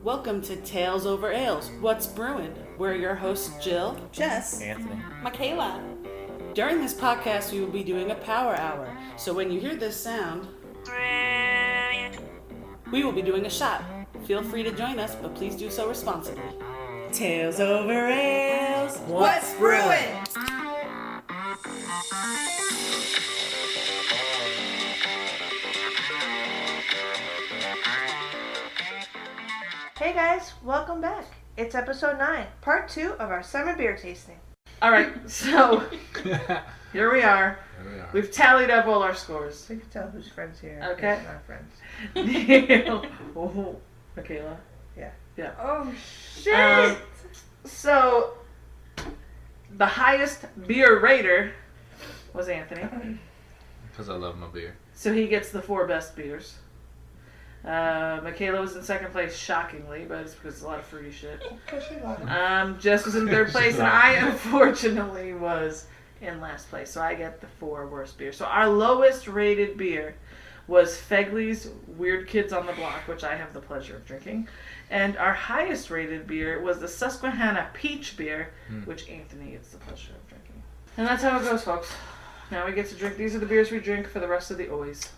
Welcome to Tales Over Ales, What's Brewin'? We're your hosts Jill, Jess, Anthony, Michaela. During this podcast, we will be doing a power hour. So when you hear this sound, we will be doing a shot. Feel free to join us, but please do so responsibly. Tales Over Ales, What's Brewin'? Hey guys, welcome back. It's episode 9, part 2 of our summer beer tasting. Alright, so here we are. We've tallied up all our scores. We can tell who's friends here. Okay. Who's not friends. Oh, Michaela. Yeah. Oh shit! So, the highest beer rater was Anthony. because I love my beer. So he gets the 4 best beers. Michaela was in second place, shockingly, but it's because it's a lot of fruity shit. Jess was in third place, and I unfortunately was in last place. So I get the 4 worst beers. So our lowest rated beer was Fegley's Weird Kids on the Block, which I have the pleasure of drinking. And our highest rated beer was the Susquehanna Peach Beer, which Anthony gets the pleasure of drinking. And that's how it goes, folks. Now we get to drink. These are the beers we drink for the rest of the always.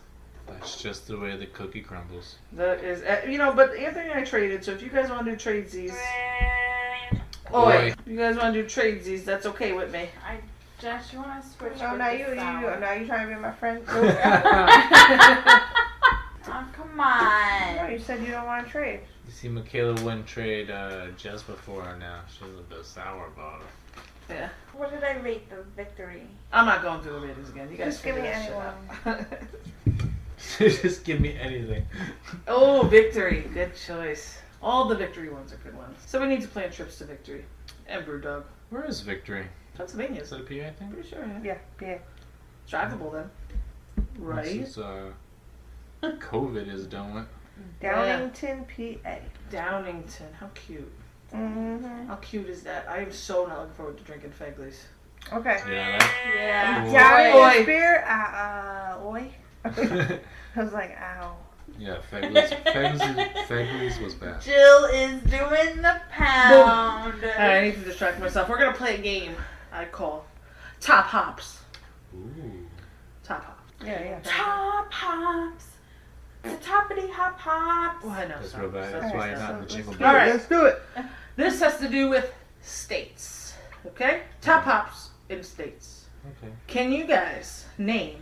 That's just the way the cookie crumbles. That is, but Anthony and I traded, so if you guys want to do tradesies, Oi. if you guys want to do tradesies, that's okay with me. Jess, you want to switch? Oh, with now the you sour? trying to be my friend? Oh, come on. No, you said you don't want to trade. You see, Michaela wouldn't trade Jess before, and now she's a bit sour about it. Yeah. What did I rate the victory? I'm not going through the ratings again. You guys Just give me figure that shit anyone. out. Just give me anything. Oh, Victory. Good choice. All the Victory ones are good ones. So we need to plan trips to Victory. And Brewdog. Where is Victory? Pennsylvania. Is that a PA thing? Pretty sure, yeah. Yeah. It's drivable then. Right? Since COVID is done with. Downington, PA. Downington. How cute. Mm-hmm. How cute is that? I am so not looking forward to drinking Fegley's. Okay. Yeah, that. Yeah. Oi. Downington beer, oi. I was like, ow. Yeah, Fegley's was bad. Jill is doing the pound. I need to distract myself. We're going to play a game I call Top Hops. Ooh. Top Hops. Yeah. Top hops. The toppity hop hops. Oh, I know. That's sorry. real bad. That's Sorry. why you're not in the jingle All bell. right. Let's do it. This has to do with states. Okay? Top Hops in states. Okay. Can you guys name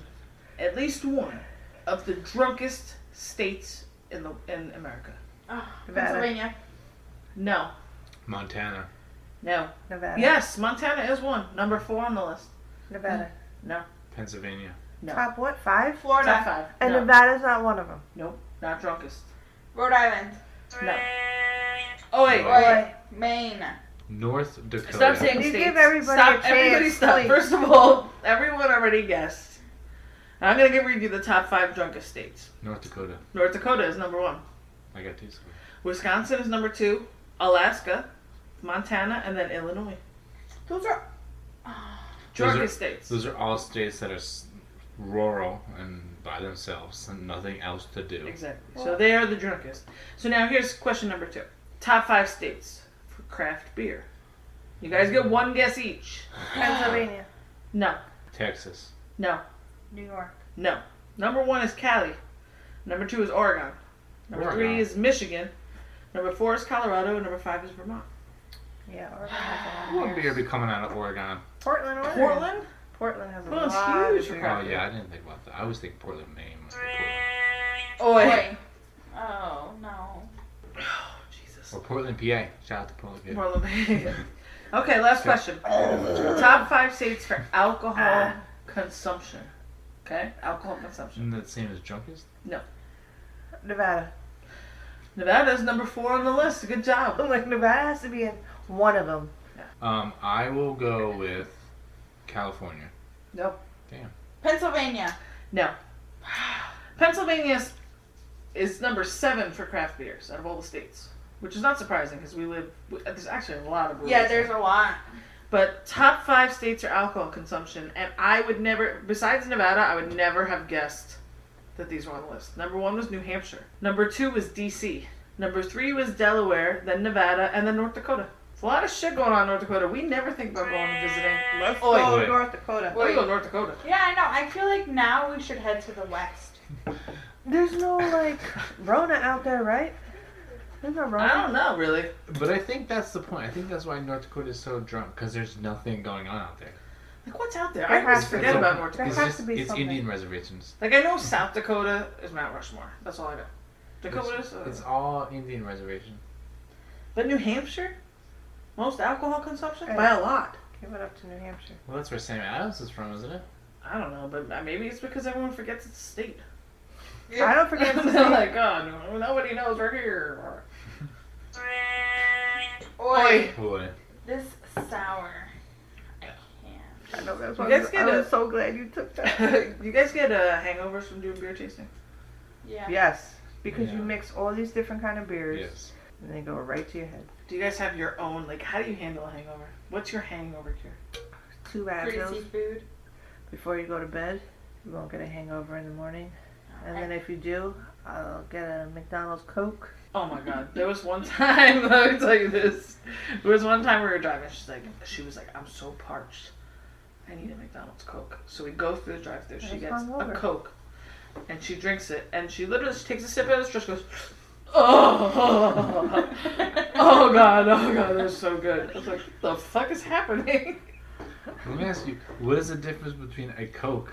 at least one of the drunkest states in America? Oh, Nevada. Pennsylvania. No. Montana. No. Nevada. Yes, Montana is one. Number 4 on the list. Nevada. No. Pennsylvania. No. Top what? 5? Top Florida. 5. And No. Nevada's not one of them. Nope. Not drunkest. Rhode Island. No. Oh wait. Oi. Oi. Maine. North Dakota. Stop saying You states. give everybody Stop. a chance, Everybody stop. please. First of all, everyone already guessed. I'm going to read you the top 5 drunkest states. North Dakota. North Dakota is number 1. I got 2 scores. Wisconsin is number 2. Alaska, Montana, and then Illinois. Those are... Drunkest states. Those are all states that are rural and by themselves and nothing else to do. Exactly. So they are the drunkest. So now here's question number 2. Top 5 states for craft beer. You guys get 1 guess each. Pennsylvania. No. Texas. No. New York. No. Number 1 is Cali. Number 2 is Oregon. Number 3 is Michigan. Number 4 is Colorado. And number 5 is Vermont. Yeah, Oregon has a lot. What beer be coming out of Oregon? Portland, Oregon. Portland? Portland has a Portland's lot huge of for beer. craft Oh yeah, I didn't think about that. I always think Portland, Maine. Was the Oi. Oh, no. Oh, Jesus. Or Portland, PA. Shout out to Portland, PA. Portland. Okay, last question. Top 5 states for alcohol consumption. Okay? Alcohol consumption. Isn't that the same as drunkest? Nevada. Nevada's number 4 on the list. Good job. I'm like, Nevada has to be in one of them. I will go with California. Nope. Damn. Pennsylvania. No. Pennsylvania is number 7 for craft beers out of all the states. Which is not surprising because there's actually a lot of breweries. Yeah, there's a lot. But top 5 states are alcohol consumption. And I would never, besides Nevada, I would never have guessed that these were on the list. Number 1 was New Hampshire. Number 2 was DC. Number 3 was Delaware, then Nevada, and then North Dakota. There's a lot of shit going on in North Dakota. We never think about going and visiting. Let's Oi. go Oi. North Dakota. Let's go North Dakota. Yeah, I know. I feel like now we should head to the west. There's no, like, Rona out there, right? There's no Rona. I don't know, really. But I think that's the point. I think that's why North Dakota is so drunk, because there's nothing going on out there. Like, what's out there? There I always has to forget be. about North There Dakota. has to be It's something. Indian reservations. Like, I know South Dakota is Mount Rushmore. That's all I know. Dakota's. It's all Indian reservation. But New Hampshire? Most alcohol consumption? Hey. By a lot. Give it up to New Hampshire. Well, that's where Sam Adams is from, isn't it? I don't know, but maybe it's because everyone forgets it's a state. I don't forget the They're state. like, oh, nobody knows we're here. Oi. Boy. This sour. I can't. I know that's You why guys get I a- was so glad you took that. You guys get hangovers from doing beer tasting? Yeah. Yes, because Yeah. you mix all these different kind of beers, Yes. and they go right to your head. Do you guys have your own, like, how do you handle a hangover? What's your hangover cure? 2 Greasy Advils food. before you go to bed. You won't get a hangover in the morning. And then if you do, I'll get a McDonald's Coke. Oh my god. There was one time, let me tell you this. There was one time we were driving, she was like, I'm so parched. I need a McDonald's Coke. So we go through the drive thru, she That's gets hungover. a Coke. And she drinks it, and she literally just takes a sip of it, just goes, oh, oh god, that's so good. I was like, what the fuck is happening? Let me ask you, what is the difference between a Coke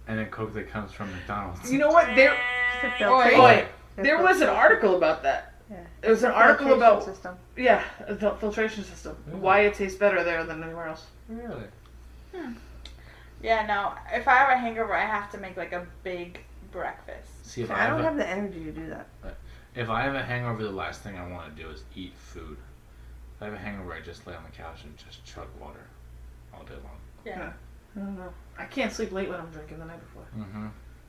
and a Coke that comes from McDonald's? You know what? There It's a filtration. Oi, there was an article about that. Yeah. It was an It's a article filtration about, system. yeah, a filtration system. Yeah. Why it tastes better there than anywhere else. Really? Yeah, no. If I have a hangover, I have to make like a big breakfast. See, if I don't have have the energy to do that. if I have a hangover, the last thing I want to do is eat food. If I have a hangover, I just lay on the couch and just chug water all day long. Yeah. I don't know. I can't sleep late when I'm drinking the night before. Mm-hmm.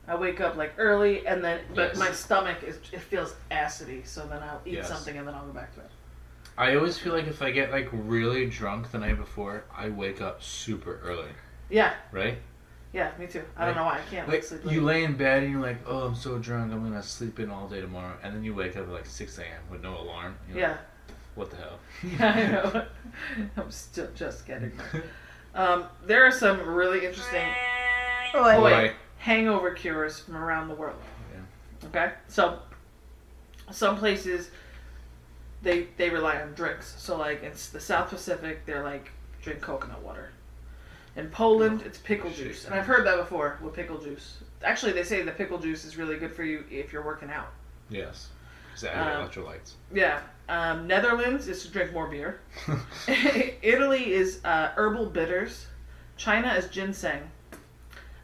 I wake up like early, and then but Yes. my stomach it feels acidy, so then I'll eat Yes. something and then I'll go back to it. I always feel like if I get like really drunk the night before, I wake up super early, Yeah, right? yeah, me too. I don't know why I can't Like sleep late. you lay in bed and you're like, oh, I'm so drunk, I'm gonna sleep in all day tomorrow, and then you wake up at like 6 a.m. with no alarm. You're Yeah, like, what the hell? yeah, I know. I'm still just getting there. There are some really interesting Oi. Boy. hangover cures from around the world. Yeah. Okay, so some places they rely on drinks. So like in the South Pacific, they're like drink coconut water. In Poland, it's pickle juice, and I've heard that before with pickle juice. Actually, they say the pickle juice is really good for you if you're working out. Yes. Because I add electrolytes. Yeah. Netherlands is to drink more beer. Italy is herbal bitters. China is ginseng.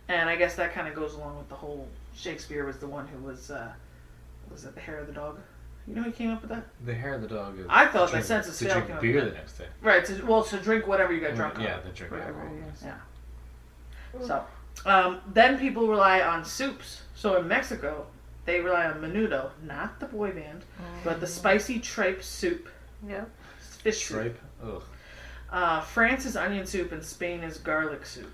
And I guess that kind of goes along with the whole Shakespeare was the one who was it the hair of the dog? You know who came up with that? The hair of the dog is. I thought to that drink- sense of to scale drink came up beer with the that. next day. Right. To drink whatever you got drunk on. Yeah, the drink Whatever alcohol. it is. Yeah. So, then people rely on soups. So in Mexico, they rely on menudo, not the boy band, but the spicy tripe soup. Yep. Fish soup. Stripe. Ugh. France is onion soup and Spain is garlic soup.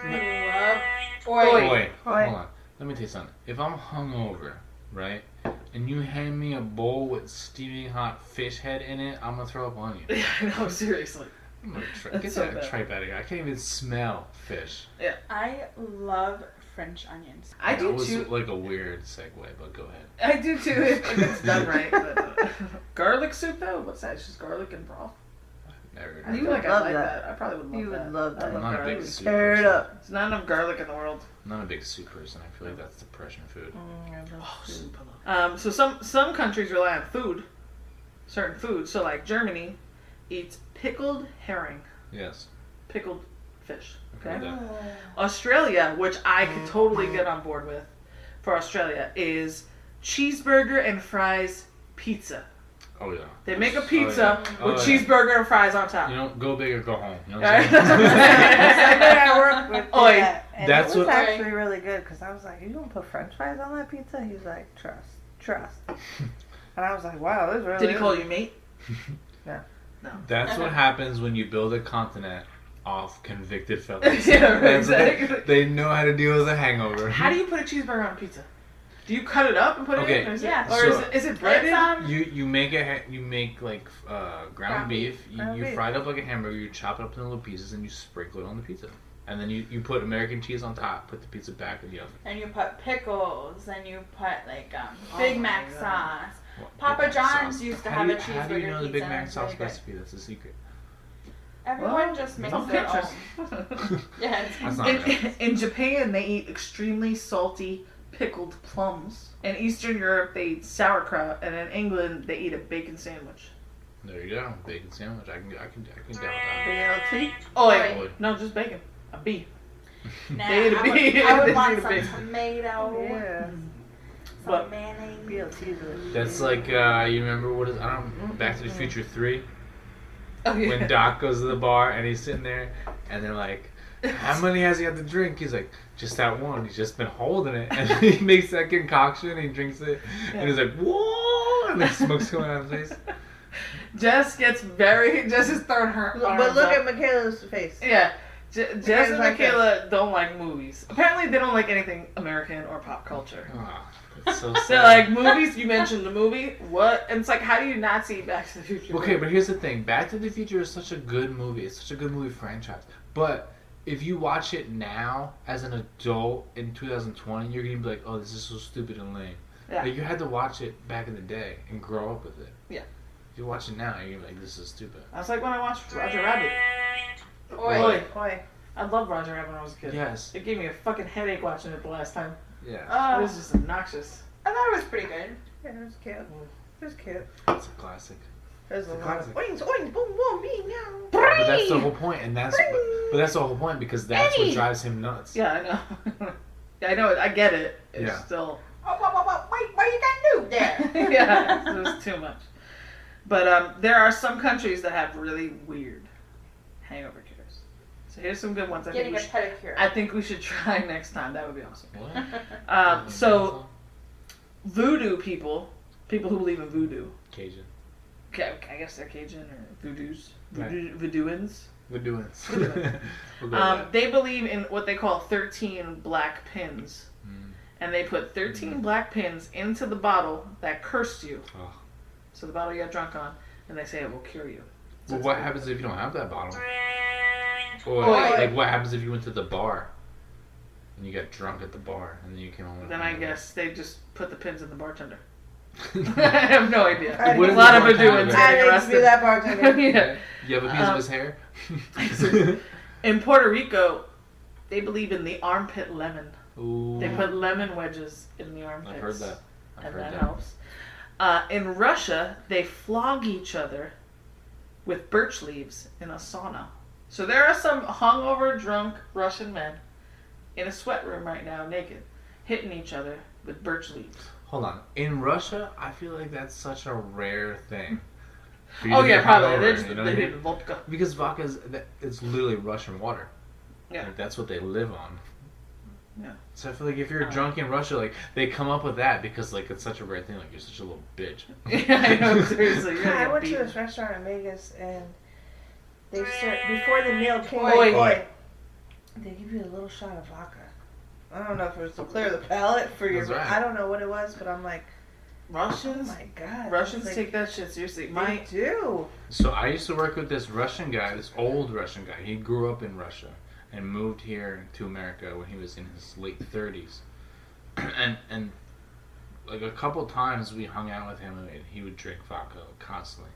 I love. Oi. Wait, Oi. hold on. Let me tell you something. If I'm hungover, right, and you hand me a bowl with steaming hot fish head in it, I'm gonna throw up on you. Yeah, I know, seriously. I'm gonna That's get so that bad. tripe out of here. I can't even smell fish. I love French onions. I That do was too. like a weird segue, but go ahead. I do too if it's done right. But, garlic soup though? What's that? It's just garlic and broth? Never. I You feel would like I love like that. that. I probably would love You that. would love I that. I'm not a garlic. big soup Tear it person. up. There's not enough garlic in the world. I'm not a big soup person. I feel like that's depression food. Oh, soup. So some countries rely on food, certain foods. So like Germany eats pickled herring, Yes. pickled fish. I've heard Okay. that. Australia, which I could totally get on board with, for Australia is cheeseburger and fries pizza. Oh yeah. They make a pizza yeah. with Oh, yeah. cheeseburger and fries on top. You know, go big or go home. You know what Right? I'm saying? Somebody I worked with did Oi. that, and That's it was what- actually really good because I was like, "You gonna put French fries on that pizza?" He's like, "Trust." And I was like, "Wow, this really." Did he call is- you mate? That's what happens when you build a continent off convicted felons. Yeah, right, That's what exactly. they know how to deal with a hangover. How do you put a cheeseburger on a pizza? Do you cut it up and put it in? Or is Yeah. is it breaded? You make like ground beef. You fry it up like a hamburger. You chop it up into little pieces and you sprinkle it on the pizza. And then you put American cheese on top. Put the pizza back in the oven. And you put pickles, and you put like Big Mac sauce. What, Papa Big Mac John's sauce? used to How have do a you- cheeseburger How do you know the Big pizza. Mac It's sauce really good. recipe? That's a secret. Everyone just makes Don't their Pinterest. own. Yeah, it's That's not real. In Japan, they eat extremely salty pickled plums. In Eastern Europe, they eat sauerkraut, and in England, they eat a bacon sandwich. There you go. Bacon sandwich. I can deal with that. BLT. Oh, Right. wait. No, just bacon. A B. Nah, They eat a I bee. would They want eat a some bee. tomato, Yeah. some What? mayonnaise. BLT's are That's like you remember what is I don't Back to the Future 3 Oh, yeah. when Doc goes to the bar and he's sitting there and they're like, how many has he had to drink? He's like, just that one. He's just been holding it, and he makes that concoction and he drinks it, and he's like, whoa, and the smoke's coming out of his face. Jess is throwing her arms But look up. at Michaela's face. Yeah. Jess and like Michaela don't like movies. Apparently, they don't like anything American or pop culture. Oh, that's so They're sad. like, movies, you mentioned the movie, what? And it's like, how do you not see Back to the Future? Okay, but here's the thing. Back to the Future is such a good movie. It's such a good movie franchise. But if you watch it now as an adult in 2020, you're going to be like, oh, this is so stupid and lame. Yeah. But you had to watch it back in the day and grow up with it. Yeah. If you watch it now, you're like, this is stupid. That's like when I watched Roger Rabbit. Oi. Oi. I loved Roger Rabbit when I was a kid. Yes. It gave me a fucking headache watching it the last time. Yeah. It was just obnoxious. I thought it was pretty good. Yeah, it was cute. It was cute. It's a classic. There's a It's a lot of classic. oings, oings, boom, boom, bing, now. But that's the whole point, and that's but that's the whole point because that's what drives him nuts. Yeah, I know. Yeah, I know. I get it. It's Yeah. still. Wait, what you gonna do there? Yeah, it was too much. But there are some countries that have really weird hangover cures. So here's some good ones. Getting a pedicure. I think we should try next time. That would be awesome. What? So voodoo people who believe in voodoo. Cajun. Okay, I guess they're Cajun or voodoos. Right. Voodooans. We're doing it. Voodoo. We'll go with that. They believe in what they call 13 black pins. Mm. And they put 13 black pins into the bottle that cursed you. Oh. So the bottle you got drunk on, and they say it will cure you. So Well, it's what good. happens if you don't have that bottle? Or Oh, like what happens if you went to the bar and you got drunk at the bar and then you came home? with Then a I hangover? guess they just put the pins in the bartender. I have no idea. I A wouldn't lot of be Voodooans bartender. I getting need to be arrested. that bartender. Yeah. You have a piece of his hair? In Puerto Rico, they believe in the armpit lemon. Ooh. They put lemon wedges in the armpits. I've heard that. I've And heard that that. helps. In Russia, they flog each other with birch leaves in a sauna. So there are some hungover, drunk Russian men in a sweat room right now, naked, hitting each other with birch leaves. Hold on. In Russia, I feel like that's such a rare thing. for you Oh to yeah, get probably. hungover, They just you know they what I hit mean? vodka. Because vodka it's literally Russian water. Yeah. Like, that's what they live on. Yeah. So I feel like if you're drunk in Russia, like they come up with that because like it's such a rare thing. Like you're such a little bitch. Yeah, I know. Seriously, you're gonna I get went to beaten. this restaurant in Vegas and they served, before the meal came, Oi. they give you a little shot of vodka. I don't know if it was to clear the palate for your. That's right. I don't know what it was, but I'm like, oh Russians. my god. Russians It's like, take that shit seriously. They My do. So I used to work with this Russian guy, this old Russian guy. He grew up in Russia and moved here to America when he was in his late 30s. and like a couple times we hung out with him and he would drink vodka constantly.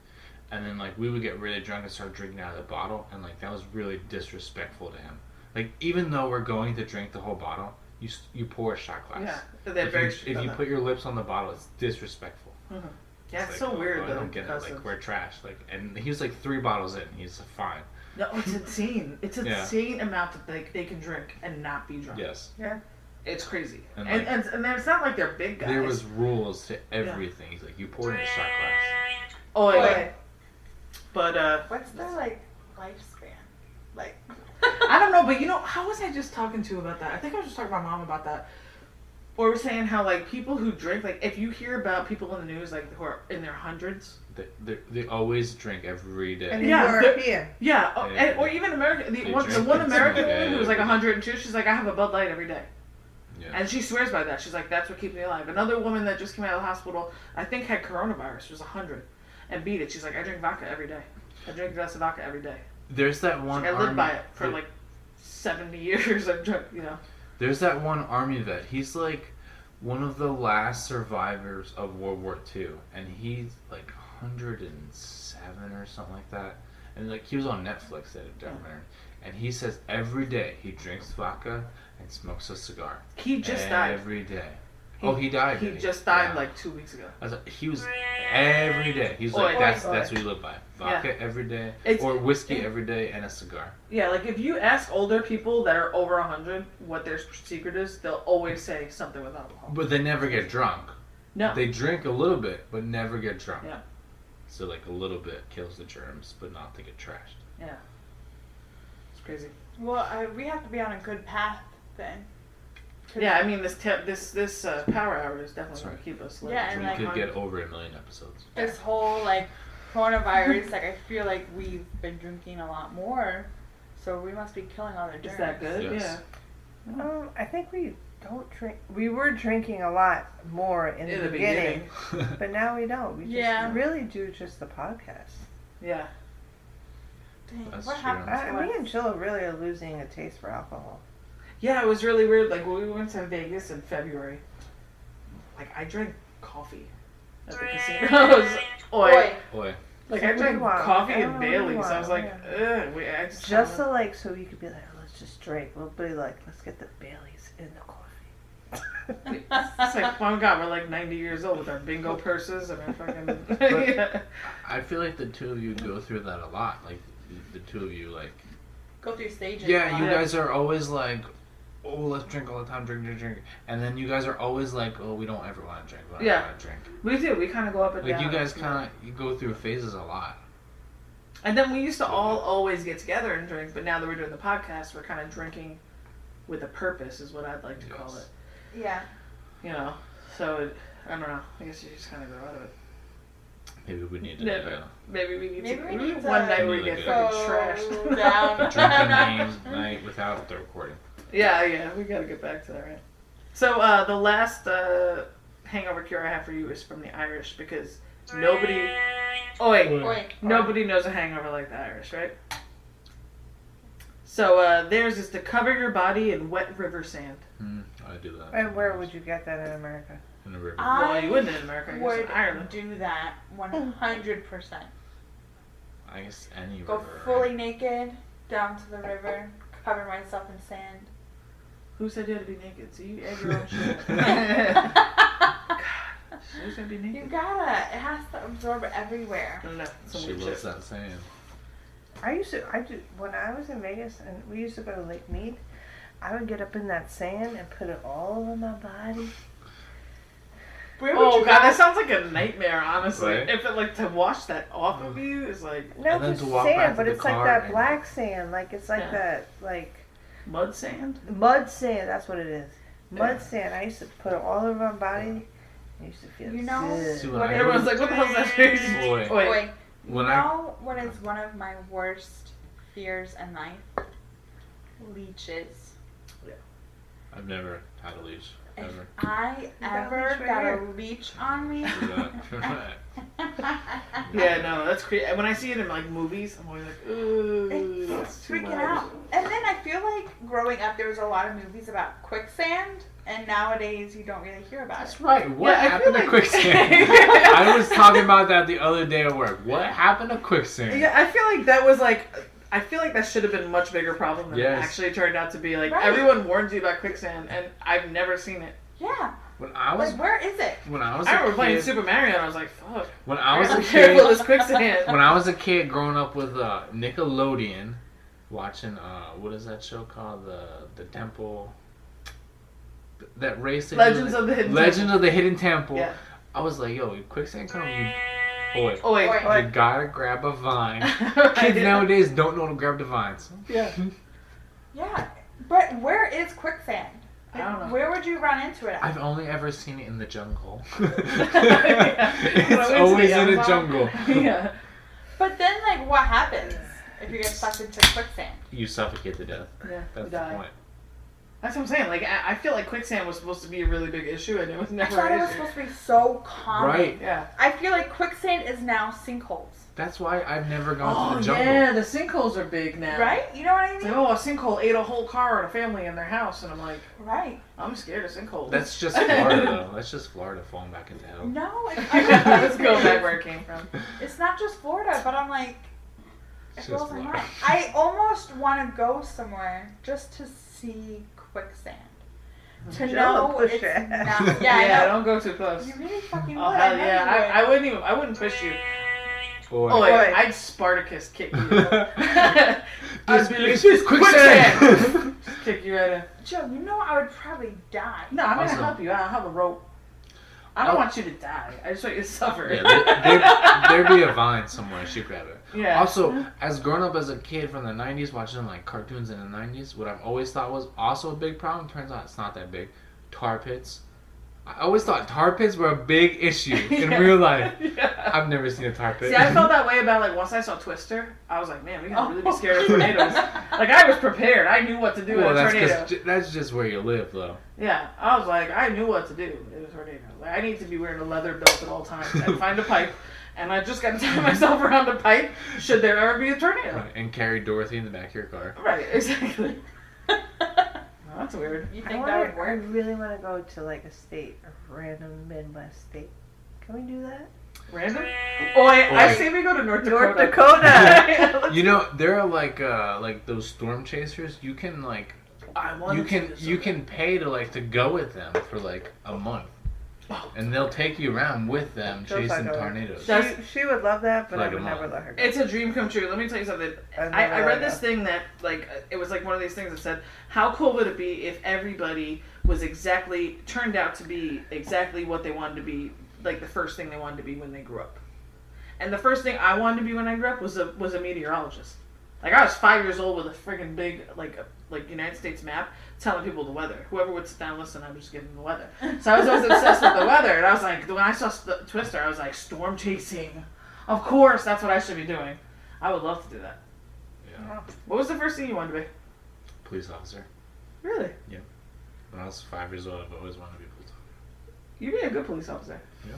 And then like we would get really drunk and start drinking out of the bottle, and like that was really disrespectful to him. Like even though we're going to drink the whole bottle, you pour a shot glass. yeah, they're very If strict you on that. put your lips on the bottle, it's disrespectful. Mhm. Yeah, it's like, so weird I though. don't get it. because Like of- we're trash. Like, and he was like 3 bottles in. He's fine. No, it's insane. It's Yeah. insane amount that they can drink and not be drunk. Yes. It's crazy. And, And, like, and it's not like they're big guys. There was rules to everything. He's like, you poured in a shot glass. Oh yeah. Oi. But What's their lifespan? Like, I don't know. But you know, how was I just talking to about that? I think I was just talking to my mom about that. Or we're saying how like people who drink, like if you hear about people in the news like who are in their hundreds. They always drink every day. And Yeah, European. Yeah, Yeah. or even American. They The one drink American every woman who was like day. 102. She's like, I have a Bud Light every day. Yeah. And she swears by that. She's like, that's what keeps me alive. Another woman that just came out of the hospital, I think had coronavirus, was 100, and beat it. She's like, I drink vodka every day. I drink a glass of vodka every day. There's that one. Like, I lived by it for like 70 years. I've drunk, you know. There's that one army vet. He's like one of the last survivors of World War II, and he's like 107 or something like that. And like he was on Netflix at a documentary, and he says every day he drinks vodka and smokes a cigar. He just died. Every day. He died. He just died like 2 weeks ago. I was like, he was every day. He's like, that's what he lived by. Vodka every day, or whiskey every day, and a cigar. Yeah, like if you ask older people that are over 100 what their secret is, they'll always say something with alcohol. But they never get drunk. No. They drink a little bit, but never get drunk. Yeah. So like a little bit kills the germs, but not to get trashed. Yeah. It's crazy. Well, we have to be on a good path then. Yeah, I mean this power hour is definitely going to keep us lit. Yeah, So and we like could get over 1 million episodes. this whole like coronavirus, like I feel like we've been drinking a lot more, so we must be killing all the germs. Is that good? Yes. Yeah. I think we don't drink. We were drinking a lot more in the beginning, but now we don't. We just really do just the podcast. Yeah. Dang, That's what true. happened to Me us? and Chilla really are losing a taste for alcohol. Yeah, it was really weird. Like when we went to Vegas in February, like I drank coffee at the casino. Oi. Boy. Like I drank coffee and Bailey's. I was like, ugh. I just so like so you could be like, oh, let's just drink. We'll be like, let's get the Bailey's in the coffee. It's like, oh my God, we're like 90 years old with our bingo purses and our fucking. Yeah. I feel like the two of you go through that a lot. Like the two of you, like. Go through stages. Yeah, you guys are always like, oh, let's drink all the time, drink. And then you guys are always like, oh, we don't ever want to drink. We don't want to drink. We do. We kind of go up and like down. you guys you go through phases a lot. And then we used to all always get together and drink, but now that we're doing the podcast, we're kind of drinking with a purpose, is what I'd like to call it. Yeah. You know, so I don't know. I guess you just kind of grow out of it. Maybe we need to. Maybe we need Maybe to. we need one to night we get fucking trashed. down. Drinking night without the recording. Yeah, we gotta get back to that, right? So the last hangover cure I have for you is from the Irish, because nobody knows a hangover like the Irish, right? So theirs is to cover your body in wet river sand. I do that. And where would you get that in America? In the river. Well, you wouldn't in America. I guess would in Ireland. do that 100%. I guess any Go river. fully naked down to the river, cover myself in sand. Who said you had to be naked? So you add your own shit. Who's gonna be naked? You gotta. It has to absorb everywhere. No, She loves that saying. When I was in Vegas and we used to go to Lake Mead, I would get up in that sand and put it all over my body. Where would Oh you God, go? that sounds like a nightmare. Honestly, Right? if it like to wash that off of you is like No, And then just to walk back sand, to but the it's like car that and- black sand. Like it's like Yeah. that, like mud sand. mud sand. That's what it is. Mud Yeah. sand. I used to put it all over my body. I used to feel You know good. See, what Everyone's like, what the hell's that? Boy. Wait. When You know what is one of my worst fears in life? Leeches. I've never had a leash. If Ever. I got ever leech right got here. a leech on me, Do that. Yeah, no, that's crazy. When I see it in like movies, I'm always like, ooh, that's too freaking much. out. And then I feel like growing up, there was a lot of movies about quicksand, and nowadays you don't really hear about That's it. right. What Yeah, I happened feel to like- quicksand? I was talking about that the other day at work. What happened to quicksand? Yeah, I feel like that was like. I feel like that should have been a much bigger problem than Yes. it actually turned out to be. Like Right. everyone warns you about quicksand, and I've never seen it. Yeah. When I was Like, where is it? when I was I a remember playing kid, Super Mario, and I was like, fuck. when I was a I'm careful kid, this quicksand. when I was a kid growing up with Nickelodeon, watching what is that show called? The Temple. That race. they do, Legends of the Hidden Legend Temple. of the Hidden Temple. Yeah. I was like, yo, quicksand come, you Oh wait. Oi. you gotta grab a vine. I Kids did- nowadays don't know to grab the vines. Yeah. Yeah. But where is quicksand? I don't know. Where would you run into it at? I've only ever seen it in the jungle. Yeah. It's always in a jungle. Yeah. But then, like, what happens if you get sucked into quicksand? You suffocate to death. Yeah. That's you the die. point. That's what I'm saying. Like, I feel like quicksand was supposed to be a really big issue, and it was I never thought an it was issue. supposed to be so common. Right. Yeah. I feel like quicksand is now sinkholes. That's why I've never gone to Oh, the jungle. yeah, the sinkholes are big now. Right? You know what I It's mean? like, oh, a sinkhole ate a whole car and a family in their house, and I'm like, Right. I'm scared of sinkholes. That's just Florida, though. That's just Florida falling back into hell. No, Let's go back where it came from. It's not just Florida, but I'm like, it It's blows just my Florida. mind. I almost want to go somewhere just to see quicksand. To Jill know will push it's your ass. not. Yeah, I know. don't go too close. You really fucking would. Oh, hell I know yeah. you would. I wouldn't push you. Boy. Oh, wait, Boy. I'd Spartacus kick you. This I'd be like, is quicksand. Just kick you right in. Joe, you know I would probably die. No, I'm Also- gonna help you. I have a rope. I don't want you to die. I just want you to suffer. Yeah, there'd be a vine somewhere. She'd grab it. Yeah. Also, as grown up as a kid from the 90s, watching like cartoons in the 90s, what I've always thought was also a big problem, turns out it's not that big. Tar pits. I always thought tar pits were a big issue in real life. Yeah. I've never seen a tar pit. See, I felt that way about, like, once I saw Twister, I was like, man, we gotta really be scared of tornadoes. Like, I was prepared. I knew what to do in a tornado. That's just where you live, though. Yeah, I was like, I knew what to do in a tornado. Like, I need to be wearing a leather belt at all times. I'd find a pipe, and I just gotta tie myself around the pipe should there ever be a tornado. Right, and carry Dorothy in the back of your car. Right, exactly. Oh, that's weird. You I think that would wonder, I work? really want to go to like a state, a random Midwest state. Can we do that? Random? Oh, I say we go to North Dakota. North Dakota. You know, there are like those storm chasers. You can like I want you can pay to go with them for like a month, and they'll take you around with them Feels chasing like a- tornadoes. She would love that, but Like I would a never month. let her go. It's a dream come true. Let me tell you something. I read this thing that, like, it was like one of these things that said, how cool would it be if everybody was turned out to be exactly what they wanted to be, like the first thing they wanted to be when they grew up. And the first thing I wanted to be when I grew up was a meteorologist. Like, I was 5 years old with a friggin' big, like United States map telling people the weather. Whoever would sit down and listen, I would just give them the weather. So I was always obsessed with the weather. And I was like, when I saw Twister, I was like, storm chasing. Of course, that's what I should be doing. I would love to do that. Yeah. What was the first thing you wanted to be? Police officer. Really? When I was 5 years old, I've always wanted to be a police officer. You'd be a good police officer. Yeah.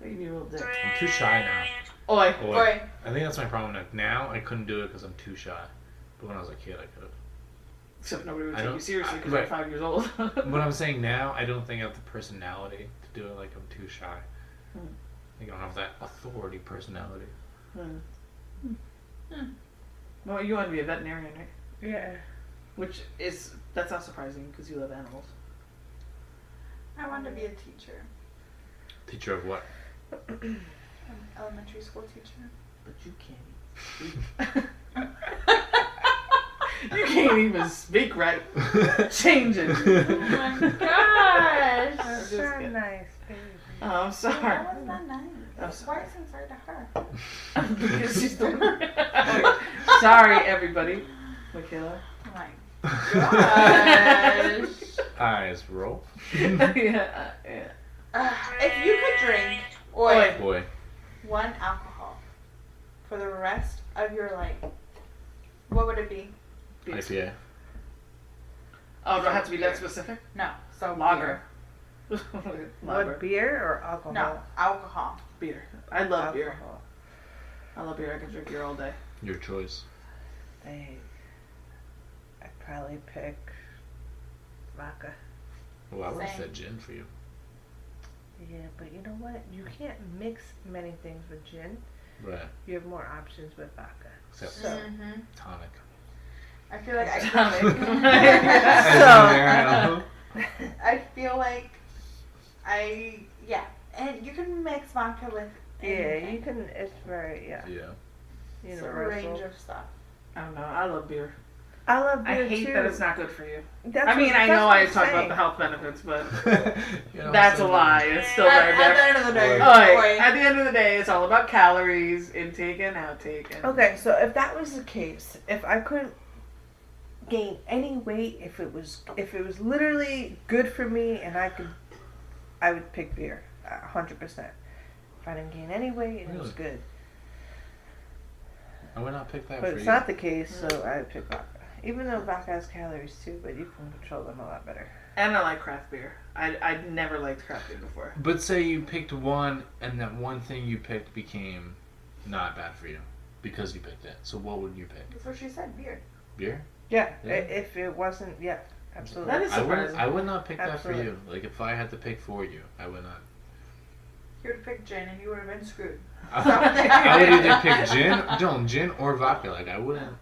But you'd be a real dick. I'm too shy now. Oi. Boy, I think that's my problem. Like, now I couldn't do it because I'm too shy. But when I was a kid, I could have. Except nobody would I take you don't- seriously because right. you're 5 years old. What I'm saying now, I don't think I have the personality to do it. Like, I'm too shy. Hmm. I think I don't have that authority personality. Well, you want to be a veterinarian, right? Yeah. That's not surprising because you love animals. I want to be a teacher. Teacher of what? An elementary school teacher. But you can't. You can't even speak right. Change it. Oh my gosh. just So kidding. nice, baby. Oh, I'm sorry. That was not nice. I'm Why sorry. is it sorry to her? Because she's the Sorry, everybody. Michaela. Oh my gosh. Eyes roll. Yeah. If you could drink Oi. Boy. one alcohol for the rest of your life, what would it be? IPA. Oh, do I have to be that specific? No. So Lager. What, beer or alcohol? No, alcohol. Beer. I love beer. Alcohol. I love beer. I can drink beer all day. Your choice. Dang. I'd probably pick vodka. Well, I would have Same. said gin for you. Yeah, but you know what? You can't mix many things with gin. Right. You have more options with vodka. Except So, Mm-hmm. tonic. I feel like I feel like and you can mix vodka with yeah, anything. you can. It's very Yeah. It's a universal. range of stuff. I don't know. I love beer. I love beer I hate too. that it's not good for you. That's I mean, what- I that's know what I I'm talk about saying. the health benefits, but You know, that's a so- lie. It's still very At bad. the end of the day, Oi, at the end of the day, it's all about calories, intake and outtake. And Okay, so if that was the case, if I couldn't gain any weight, if it was literally good for me and I would pick beer, 100%. If I didn't gain any weight and it was good, I would not pick that but for it's you. not the case, so I would pick vodka. Even though vodka has calories too, but you can control them a lot better. And I like craft beer. I never liked craft beer before. But say you picked one, and that one thing you picked became not bad for you because you picked it. So what would you pick? That's what she said, beer. Beer? Yeah, Yeah. if it wasn't, yeah, absolutely. That is surprising. I would not pick that for Absolutely. you. Like if I had to pick for you, I would not. You would have picked gin and you would have been screwed. I would either pick gin or vodka. Like I wouldn't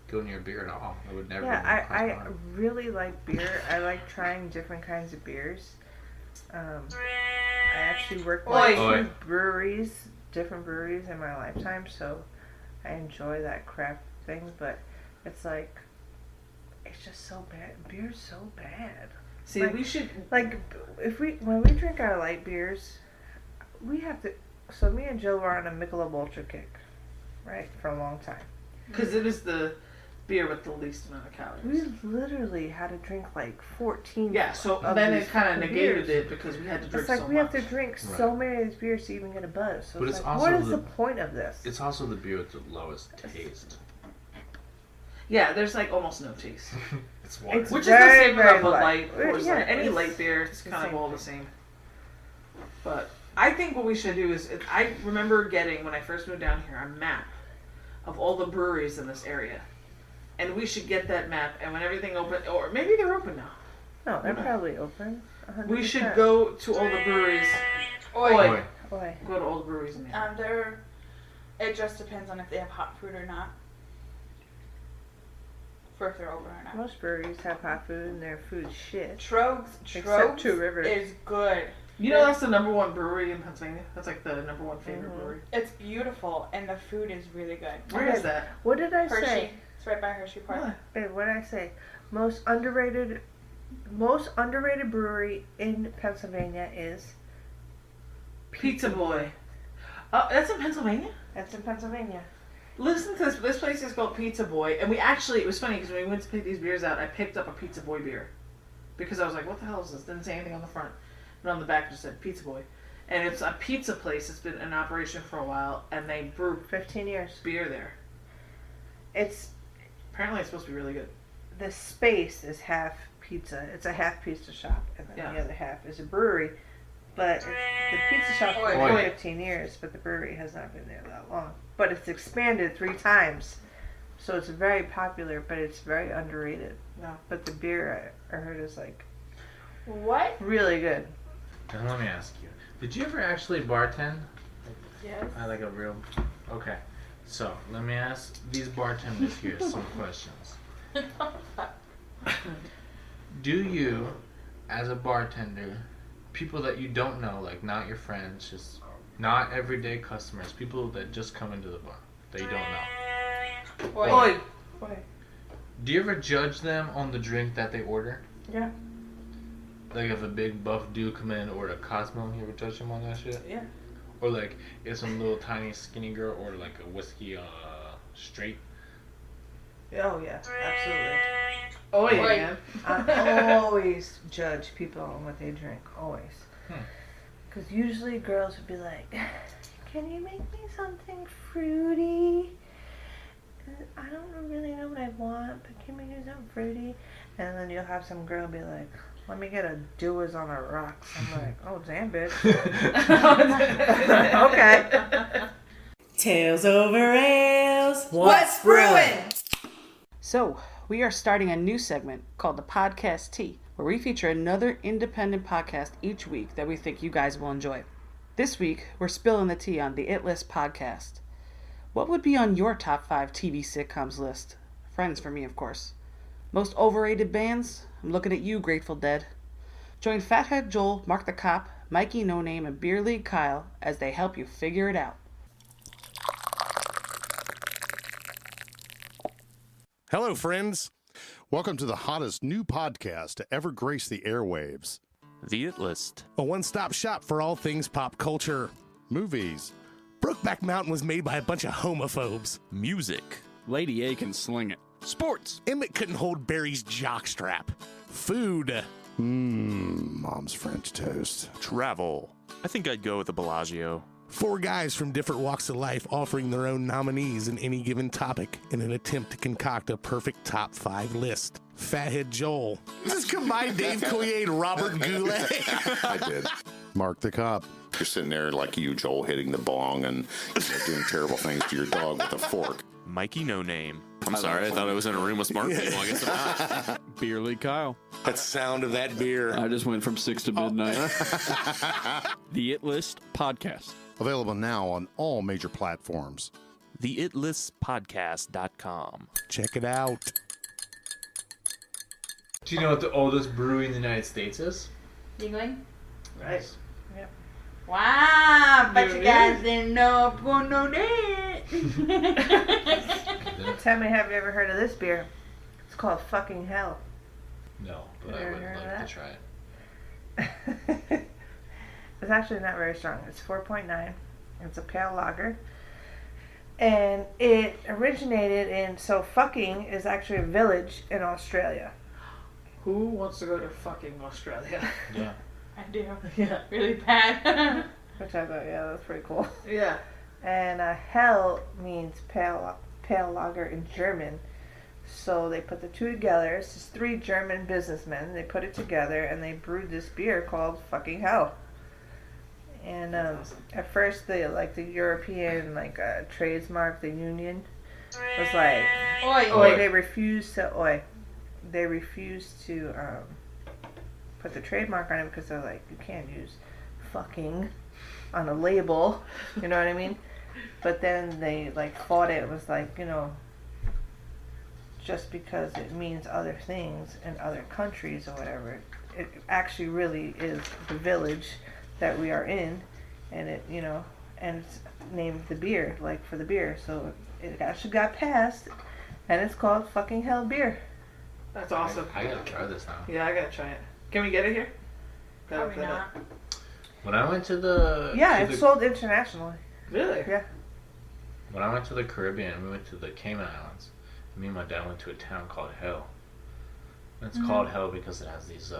go near beer at all. I would never. Yeah, even cross my I mind. really like beer. I like trying different kinds of beers. I actually worked with Oi. different breweries in my lifetime, so I enjoy that craft thing. But it's like, it's just so bad. Beer's so bad. See, we should. Like, when we drink our light beers, we have to. So me and Jill were on a Michelob Ultra kick, right, for a long time. Because it is the beer with the least amount of calories. We literally had to drink like 14. Yeah, so of then these it kind of fucking negated beers. it because we had to drink It's like so we much. have to drink Right. so many of these beers to even get a buzz. So But it's it's like, also what is the- the point of this? It's also the beer with the lowest taste. Yeah, there's like almost no taste. It's water. It's Which very, is the same very with a light. light or Yeah, any it's light beer. It's the kind of same all the thing. same. But I think what we should do is, I remember getting, when I first moved down here, a map of all the breweries in this area. And we should get that map, and when everything open, or maybe they're open now. No, they're probably open. 100%. We should go to all the breweries. Oi. Oi. Boy. Go to all the breweries in there. It just depends on if they have hot food or not. For if they're open or not. Most breweries have hot food and their food's shit. Trogs Except Two Rivers. is good. You know that's the #1 brewery in Pennsylvania? That's like the #1 favorite brewery. It's beautiful and the food is really good. Where is that? What did I Hershey. say? It's right by Hershey Park. What? Babe, what did I say? Most underrated brewery in Pennsylvania is Pizza Boy. Oh, that's in Pennsylvania? That's in Pennsylvania. Listen to this. This place is called Pizza Boy, and it was funny because when we went to pick these beers out, I picked up a Pizza Boy beer because I was like, "What the hell is this?" Didn't say anything on the front, but on the back it just said Pizza Boy, and it's a pizza place. It's been in operation for a while, and they brew 15 years. beer there. It's Apparently, it's supposed to be really good. the space is half pizza. It's a half pizza shop, and then Yeah. the other half is a brewery. But the pizza shop's been Oi. there 15 years, but the brewery has not been there that long. But it's expanded 3 times, so it's very popular, but it's very underrated. No. But the beer I heard is like What? really good. Now let me ask you: did you ever actually bartend? Yes. Like a real? Okay. So let me ask these bartenders here some questions. Do you, as a bartender, people that you don't know, like not your friends, just not everyday customers, people that just come into the bar that you don't know, Oi. Oi. do you ever judge them on the drink that they order? Yeah. Like if a big buff dude come in and order a Cosmo, you ever judge him on that shit? Yeah. Or like if some little tiny skinny girl order like a whiskey straight? Oh yeah, absolutely. Oh yeah, Oi. man. I always judge people on what they drink. Always. Hmm. Because usually girls would be like, "Can you make me something fruity?" And I don't really know what I want, but can we do something fruity? And then you'll have some girl be like, "Let me get a Dewas on the rocks." I'm like, "Oh damn, bitch." Okay. Tales over ales. What's brewing? So, we are starting a new segment called the Podcast Tea, where we feature another independent podcast each week that we think you guys will enjoy. This week, we're spilling the tea on the It List podcast. What would be on your top 5 TV sitcoms list? Friends for me, of course. Most overrated bands? I'm looking at you, Grateful Dead. Join Fathead Joel, Mark the Cop, Mikey No Name, and Beer League Kyle as they help you figure it out. Hello, friends. Welcome to the hottest new podcast to ever grace the airwaves. The It List. A one-stop shop for all things pop culture, movies. Brokeback Mountain was made by a bunch of homophobes. Music. Lady A can sling it. Sports. Emmett couldn't hold Barry's jockstrap. Food. Mom's French toast. Travel. I think I'd go with the Bellagio. 4 guys from different walks of life offering their own nominees in any given topic in an attempt to concoct a perfect top 5 list. Fathead Joel. This is combined Dave Coulier and Robert Goulet. I did. Mark the cop. You're sitting there like you, Joel, hitting the bong and doing terrible things to your dog with a fork. Mikey No Name. I'm sorry, I thought I was in a room with smart people. I guess I'm not. Beerly Kyle. That sound of that beer. I just went from 6 to midnight. The It List Podcast. Available now on all major platforms. TheItlistPodcast.com. Check it out. Do you know what the oldest brewery in the United States is? Yingling? Right. Wow, but You you guys knew? didn't know for no that. Tell me, have you ever heard of this beer? It's called Fucking Hell. No, but I Ever would heard of like that? to try it. It's actually not very strong. It's 4.9. It's a pale lager. And it originated in, so fucking is actually a village in Australia. Who wants to go to fucking Australia? Yeah. I do. Yeah. Really bad. Which I thought, yeah, that's pretty cool. Yeah. And hell means pale lager in German. So they put the two together. It's just 3 German businessmen. They put it together and they brewed this beer called Fucking Hell. And at first, the European trademark, the union, was like, Oi. they refused to put the trademark on it because they're like, you can't use fucking on a label, you know what I mean? But then they fought it. It was like, just because it means other things in other countries or whatever, it actually really is the village that we are in, and it, and it's named the beer, for the beer. So it actually got passed, and it's called Fucking Hell beer. That's awesome. I gotta try this now. Yeah, I gotta try it. Can we get it here? Probably not. When I went to the It's sold internationally. Really? Yeah. when I went to the Caribbean, we went to the Cayman Islands. Me and my dad went to a town called Hell. And it's called Hell because it has these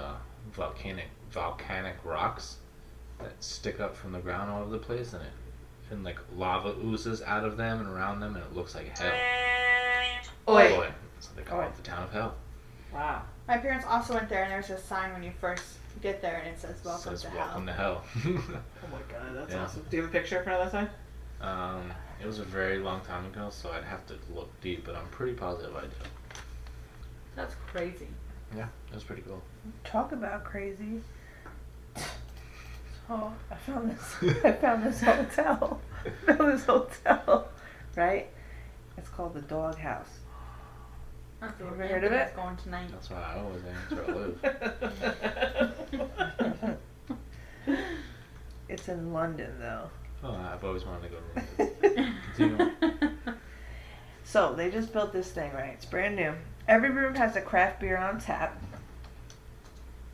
volcanic rocks that stick up from the ground all over the place, and lava oozes out of them and around them, and it looks like hell. Oi. So they call it the town of Hell. Wow. My parents also went there, and there's a sign when you first get there, and it says "Welcome It says to Welcome Hell." to Hell. Oh my god, that's Yeah. awesome. Do you have a picture for that sign? It was a very long time ago, so I'd have to look deep, but I'm pretty positive I do. That's crazy. Yeah, it was pretty cool. Talk about crazy. Oh, I found this hotel. Right? It's called the Dog House. That's You what ever heard of Anthony's it? going tonight. That's why I always aim to live. It's in London, though. Oh, I've always wanted to go to London. Continue. So they just built this thing, right? It's brand new. Every room has a craft beer on tap.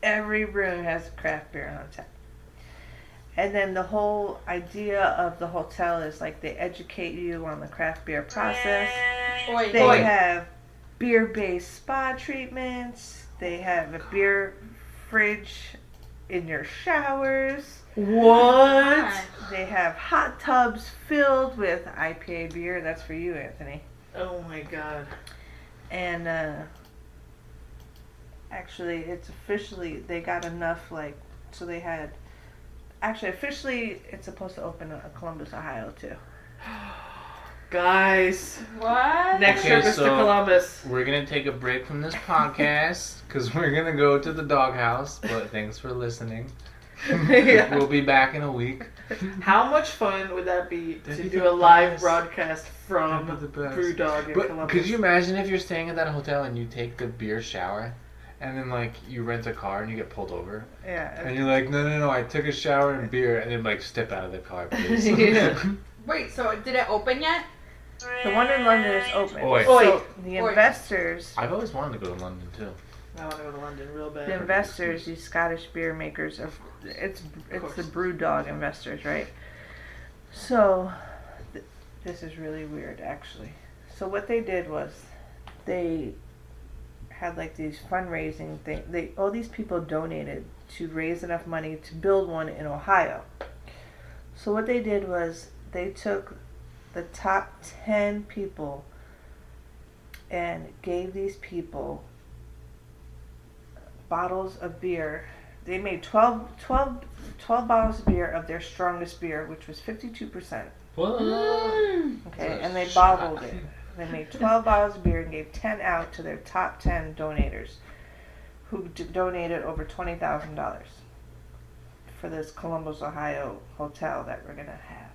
Every room has a craft beer on tap. And then the whole idea of the hotel is they educate you on the craft beer process. Oi. They have beer-based spa treatments. They have a beer fridge in your showers. What? They have hot tubs filled with IPA beer. That's for you, Anthony. Oh my god. And actually, it's officially, they got enough, so they had, actually, officially, it's supposed to open in Columbus, Ohio, too. Guys. What? Next Okay, trip is to so- Columbus. We're going to take a break from this podcast because we're going to go to the doghouse, but thanks for listening. Yeah. We'll be back in a week. How much fun would that be That'd to be do the a live best. broadcast from That'd be the best. Brewdog in But Columbus? could you imagine if you're staying at that hotel and you take the beer shower and then you rent a car and you get pulled over Yeah. and you're like, no, I took a shower and beer, and then step out of the car, please. Yeah. Wait, so did it open yet? The one in London is open. Oi. So the Oi. investors, I've always wanted to go to London too. I want to go to London real bad. the investors, these Scottish beer makers, it's the Brewdog investors, right? So this is really weird, actually. So what they did was they had these fundraising thing. All these people donated to raise enough money to build one in Ohio. So what they did was they took the top 10 people and gave these people bottles of beer. They made 12 bottles of beer of their strongest beer, which was 52%. What? Okay, and they bottled it. They made 12 bottles of beer and gave 10 out to their top 10 donators, who donated over $20,000 for this Columbus, Ohio hotel that we're gonna have.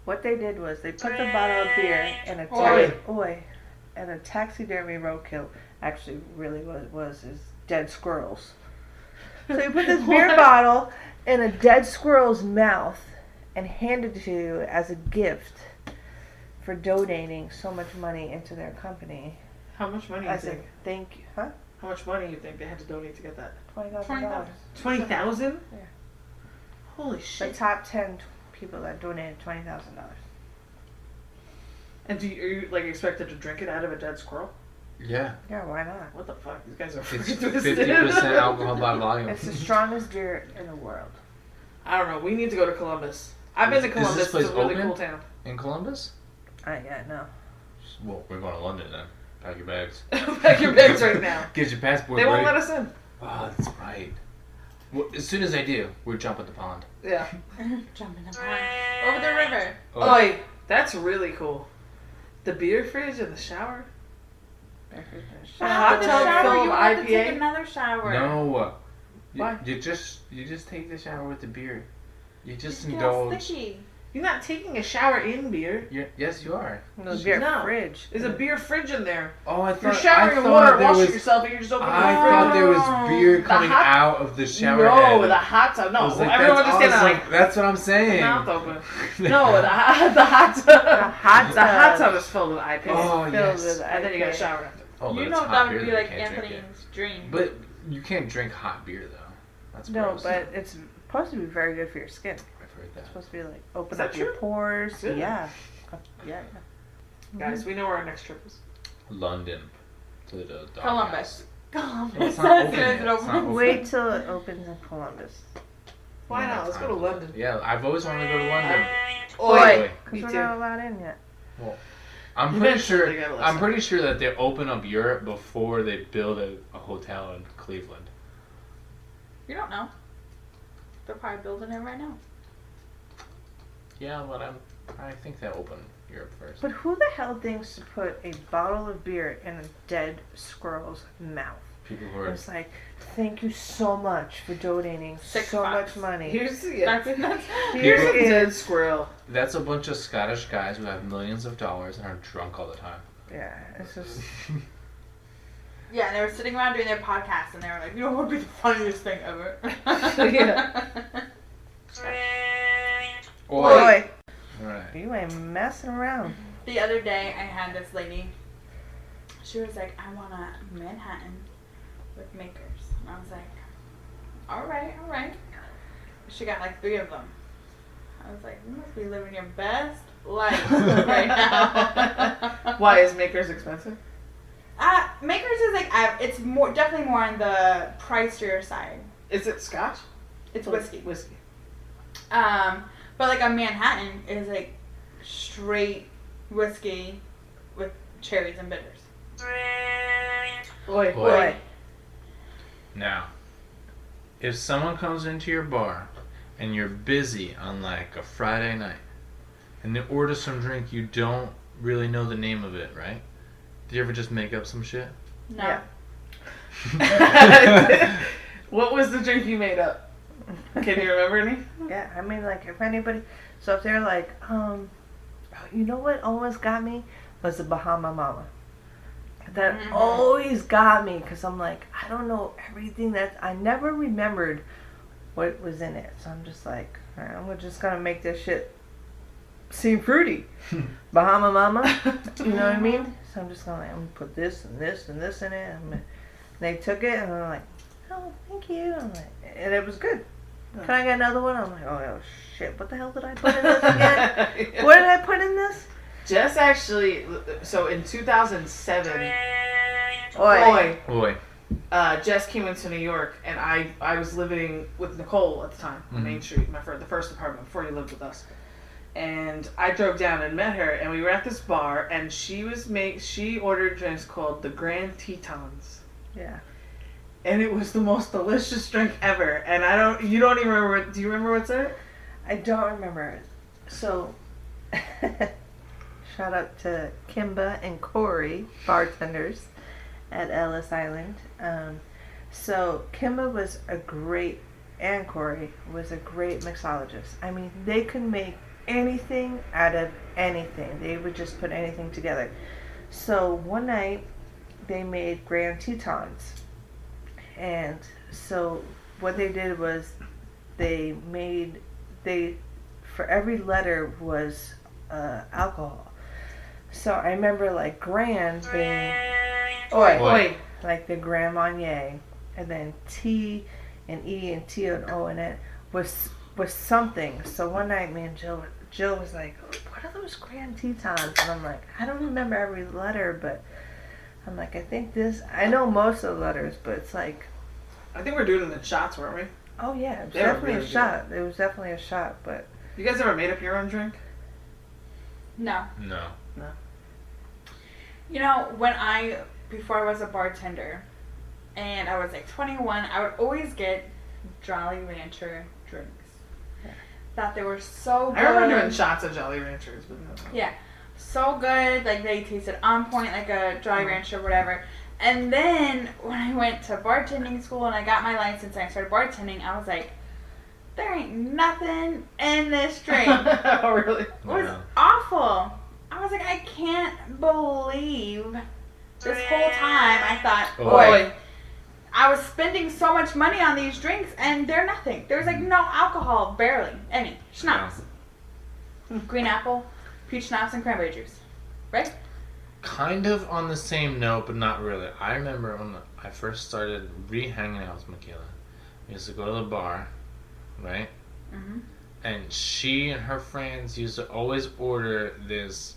What they did was they put the bottle of beer in a taxidermy roadkill. Actually, really what it was is dead squirrels. So you put this beer bottle in a dead squirrel's mouth and handed it to you as a gift for donating so much money into their company. How much money do you As a think? thank you, huh? How much money do you think they had to donate to get that? $20,000. 20,000? Yeah. Holy The shit! top 10 people that donated $20,000. And are you like expected to drink it out of a dead squirrel? Yeah. Yeah, why not? What the fuck? These guys are It's freaking twisted. 50% alcohol by volume. It's the strongest beer in the world. I don't know. We need to go to Columbus. I've been to Is Columbus. this place It's a really open? cool town. In Columbus? Yeah, no. Well, we're going to London then. Pack your bags. Pack your bags right now. Get your passport They won't ready. let us in. Oh, that's right. Well, as soon as they do, we're jumping the pond. Yeah. Jump in the pond. Over the river. Oh, Oi, that's really cool. The beer fridge in the shower. A hot the tub shower, full you of have to take IPA. another shower. no. Why? You just take the shower with the beer. You just It gets indulge. sticky. You're not taking a shower in beer. Yes, you are. No, beer No. fridge. There's a beer fridge in there. Oh, I thought. You're showering in water, washing yourself, and you're just opening I the fridge. thought there was beer coming hot- out of the shower No, head. the hot tub. I No, was like, everyone that's just stand awesome. like That's what I'm saying. mouth open. No, the hot tub. The hot tub is filled with IPA. Oh, Filled yes. with And then you got to IPA. shower after. Oh, You but know it's hot that beer would be you like can't drink it. Anthony's dream. But you can't drink hot beer though. That's No, gross. but it's supposed to be very good for your skin. I've heard that. It's supposed to be like open Is that up your true? pores. Good. Yeah. Yeah. Guys, we know where our next trip is. London to the dog Columbus. Well, Columbus. it's not open That's yet. it It's not open. Wait till it opens in Columbus. Why not? Let's go to London. Yeah, I've always wanted to go to London. Oi. Because Me we're too. not allowed in yet. I'm pretty Eventually sure. they gotta let I'm us pretty sure that they open up Europe before they build a hotel in Cleveland. You don't know. They're probably building it right now. Yeah, but I think they open Europe first. But who the hell thinks to put a bottle of beer in a dead squirrel's mouth? People who are It's like, thank you so much for donating $6. so much money. Here's That's Here's a Here dead is, squirrel. that's a bunch of Scottish guys who have millions of dollars and are drunk all the time. yeah, it's just, Yeah, and they were sitting around doing their podcast, and they were like, "You know what would be the funniest thing ever?" Yeah. boy, Alright. you ain't messing around. The other day, I had this lady. She was like, "I want a Manhattan with makers," and I was like, "All right." She got like 3 of them. I was like, "You must be living your best life right now." Why is Makers expensive? Makers is like it's definitely more on the pricier side. Is it Scotch? It's whiskey. Whiskey. But like a Manhattan is like straight whiskey with cherries and bitters. Oi. Boy. Now, if someone comes into your bar and you're busy on like a Friday night and they order some drink you don't really know the name of it, right? Did you ever just make up some shit? No. Yeah. What was the drink you made up? Can you remember any? Yeah, I mean, like, if anybody, so if they're like, you know what almost got me was the Bahama Mama. That always got me, because I'm like, I don't know everything I never remembered what was in it. So I'm just like, all right, I'm just going to make this shit seem fruity. Bahama Mama, you know what I mean? So I'm just going to I'm gonna put this and this and this in it. And they took it, and I'm like, oh, thank you. I'm like, and it was good. Can I get another one? I'm like, oh shit, what the hell did I put in this again? What did I put in this? Jess actually, so in 2007, Oi. Boy. Jess came into New York, and I was living with Nicole at the time on Main Street, the first apartment before you lived with us. And I drove down and met her, and we were at this bar, and she ordered drinks called the Grand Tetons. Yeah. And it was the most delicious drink ever. And you don't even remember. Do you remember what's in it? I don't remember. So, shout out to Kimba and Corey, bartenders at Ellis Island. So Kimba was and Corey was a great mixologist. I mean, they could make anything out of anything. They would just put anything together. So one night they made Grand Tetons. And so what they did was for every letter was alcohol. So I remember like grand being oi, like the Grand Marnier, and then T and E and T and O in it was something. So one night me and Jill was like, what are those Grand Tetons? And I'm like, I don't remember every letter, but I'm like, I know most of the letters, but it's like, I think we're doing it in shots, weren't we? oh yeah, it was definitely a shot. It was definitely a shot, but. You guys ever made up your own drink? No. No. You know, before I was a bartender, and I was like 21, I would always get Jolly Rancher drinks. Yeah. Thought they were so good. I remember doing shots of Jolly Ranchers, but no. Yeah. So good. Like, they tasted on point, like a Jolly Rancher or whatever. And then, when I went to bartending school and I got my license and I started bartending, I was like, there ain't nothing in this drink. Oh, really? It was awful. I was like, I can't believe this whole time I thought, boy, I was spending so much money on these drinks and they're nothing. There's like no alcohol, barely any. Schnapps. Green apple, peach schnapps, and cranberry juice. Right? Kind of on the same note, but not really. I remember when I first started hanging out with Michaela. We used to go to the bar, right? Mm-hmm. And she and her friends used to always order this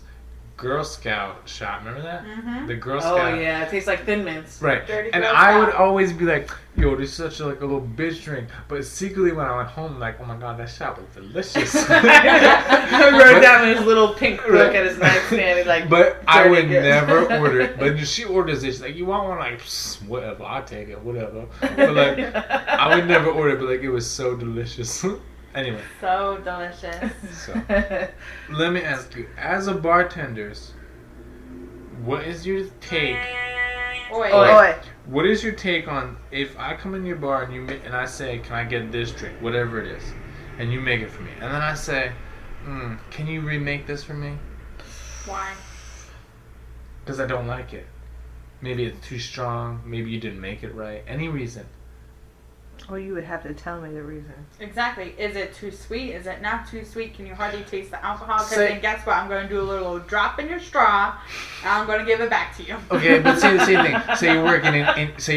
Girl Scout shot. Remember that? Mm-hmm. The Girl Scout. Oh yeah, it tastes like Thin Mints. Right. Dirty and Girl I Scout. would always be like, yo, this is such a little bitch drink. But secretly when I went home, like, oh my god, that shot was delicious. I wrote down his little pink book at his nightstand. He's like, but I would never order it. But she orders it. She's like, you want one? Like, whatever, I'll take it, whatever. But like, I would never order it. But like, it was so delicious. Anyway. So delicious. So, let me ask you, as a bartender, what is your take? Oi. What is your take on if I come in your bar and I say, can I get this drink, whatever it is, and you make it for me, and then I say, can you remake this for me? Why? Because I don't like it. Maybe it's too strong. Maybe you didn't make it right. Any reason. Or you would have to tell me the reason. Exactly. Is it too sweet? Is it not too sweet? Can you hardly taste the alcohol? Because then guess what? I'm going to do a little drop in your straw, and I'm going to give it back to you. Okay, but say the same thing. Say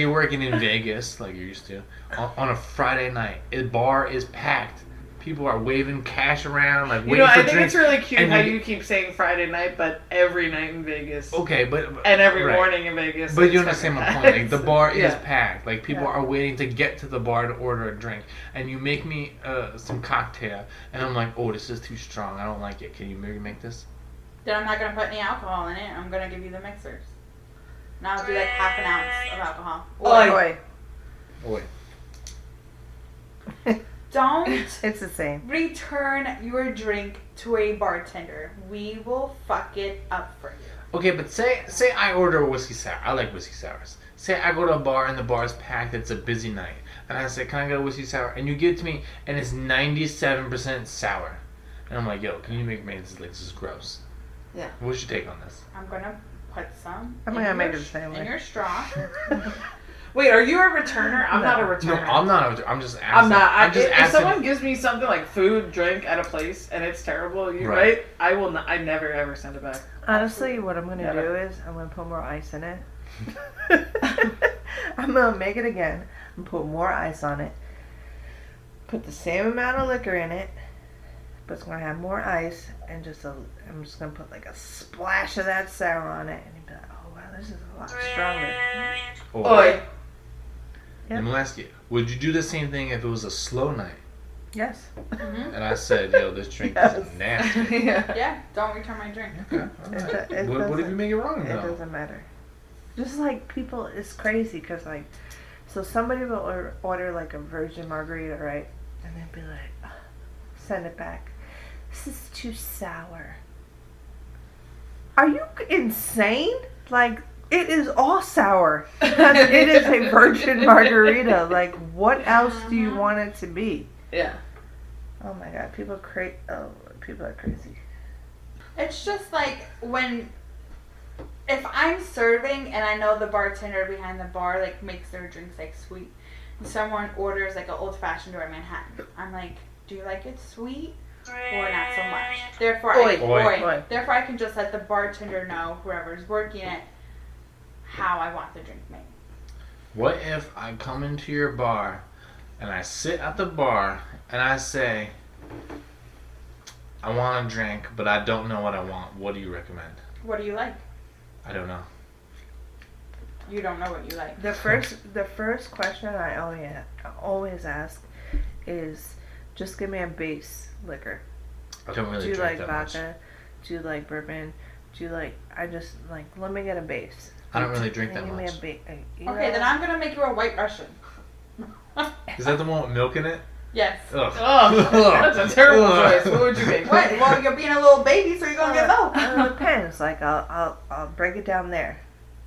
you're working in Vegas, like you used to, on a Friday night. The bar is packed. People are waving cash around, like waiting for drinks. I think it's really cute how you keep saying Friday night, but every night in Vegas. Okay, but and every morning in Vegas. But you understand my point. Like the bar is packed. Like people are waiting to get to the bar to order a drink, and you make me some cocktail, and I'm like, oh, this is too strong. I don't like it. Can you maybe make this? Then I'm not gonna put any alcohol in it. I'm gonna give you the mixers. And I'll do like half an ounce of alcohol. Oi. Don't it's the same. Return your drink to a bartender. We will fuck it up for you. Okay, but say I order a whiskey sour. I like whiskey sours. Say I go to a bar and the bar's packed. It's a busy night, and I say, "Can I get a whiskey sour?" And you give it to me, and it's 97% sour. And I'm like, "Yo, can you make me this? Like, this is gross." Yeah. What's your take on this? I'm gonna put some. I'm gonna make it the same way. In your straw. Wait, are you a returner? I'm not a returner. No, I'm not. I'm just asking. I'm not. I'm just if asking. someone gives me something like food, drink at a place, and it's terrible, right? I will not. I never ever send it back. Honestly, what I'm gonna do is I'm gonna put more ice in it. I'm gonna make it again and put more ice on it. Put the same amount of liquor in it, but it's gonna have more ice and I'm just gonna put like a splash of that sour on it, and you'd be like, oh wow, this is a lot stronger. Oi. Let me ask you, would you do the same thing if it was a slow night? Yes. Mm-hmm. And I said, yo, this drink Yes. is nasty. Yeah, don't return my drink. Okay. All right. What if you make it wrong, It though? doesn't matter. Just like people, it's crazy because like, so somebody will order like a virgin margarita, right? And then be like, "Ugh," send it back. This is too sour. Are you insane? Like, it is all sour. It is a virgin margarita. Like, what else do you want it to be? Yeah. Oh my god, people are crazy. It's just like if I'm serving and I know the bartender behind the bar like makes their drinks like sweet, and someone orders like an old fashioned or a Manhattan, I'm like, do you like it sweet or not so much? Therefore, therefore I can just let the bartender know, whoever's working it, how I want the drink made. What if I come into your bar and I sit at the bar and I say, I want a drink, but I don't know what I want. What do you recommend? What do you like? I don't know. You don't know what you like. The first question I always ask is, just give me a base liquor. I don't really Do you drink like that much. vodka? Do you like bourbon? Do you like? I just like. Let me get a base. I don't really drink that Give much. me a Okay, then I'm gonna make you a White Russian. Is that the one with milk in it? Yes. Ugh. Oh, that's a terrible choice. What would you make? What? Well, you're being a little baby, so you're gonna get milk. It depends. Like I'll break it down there,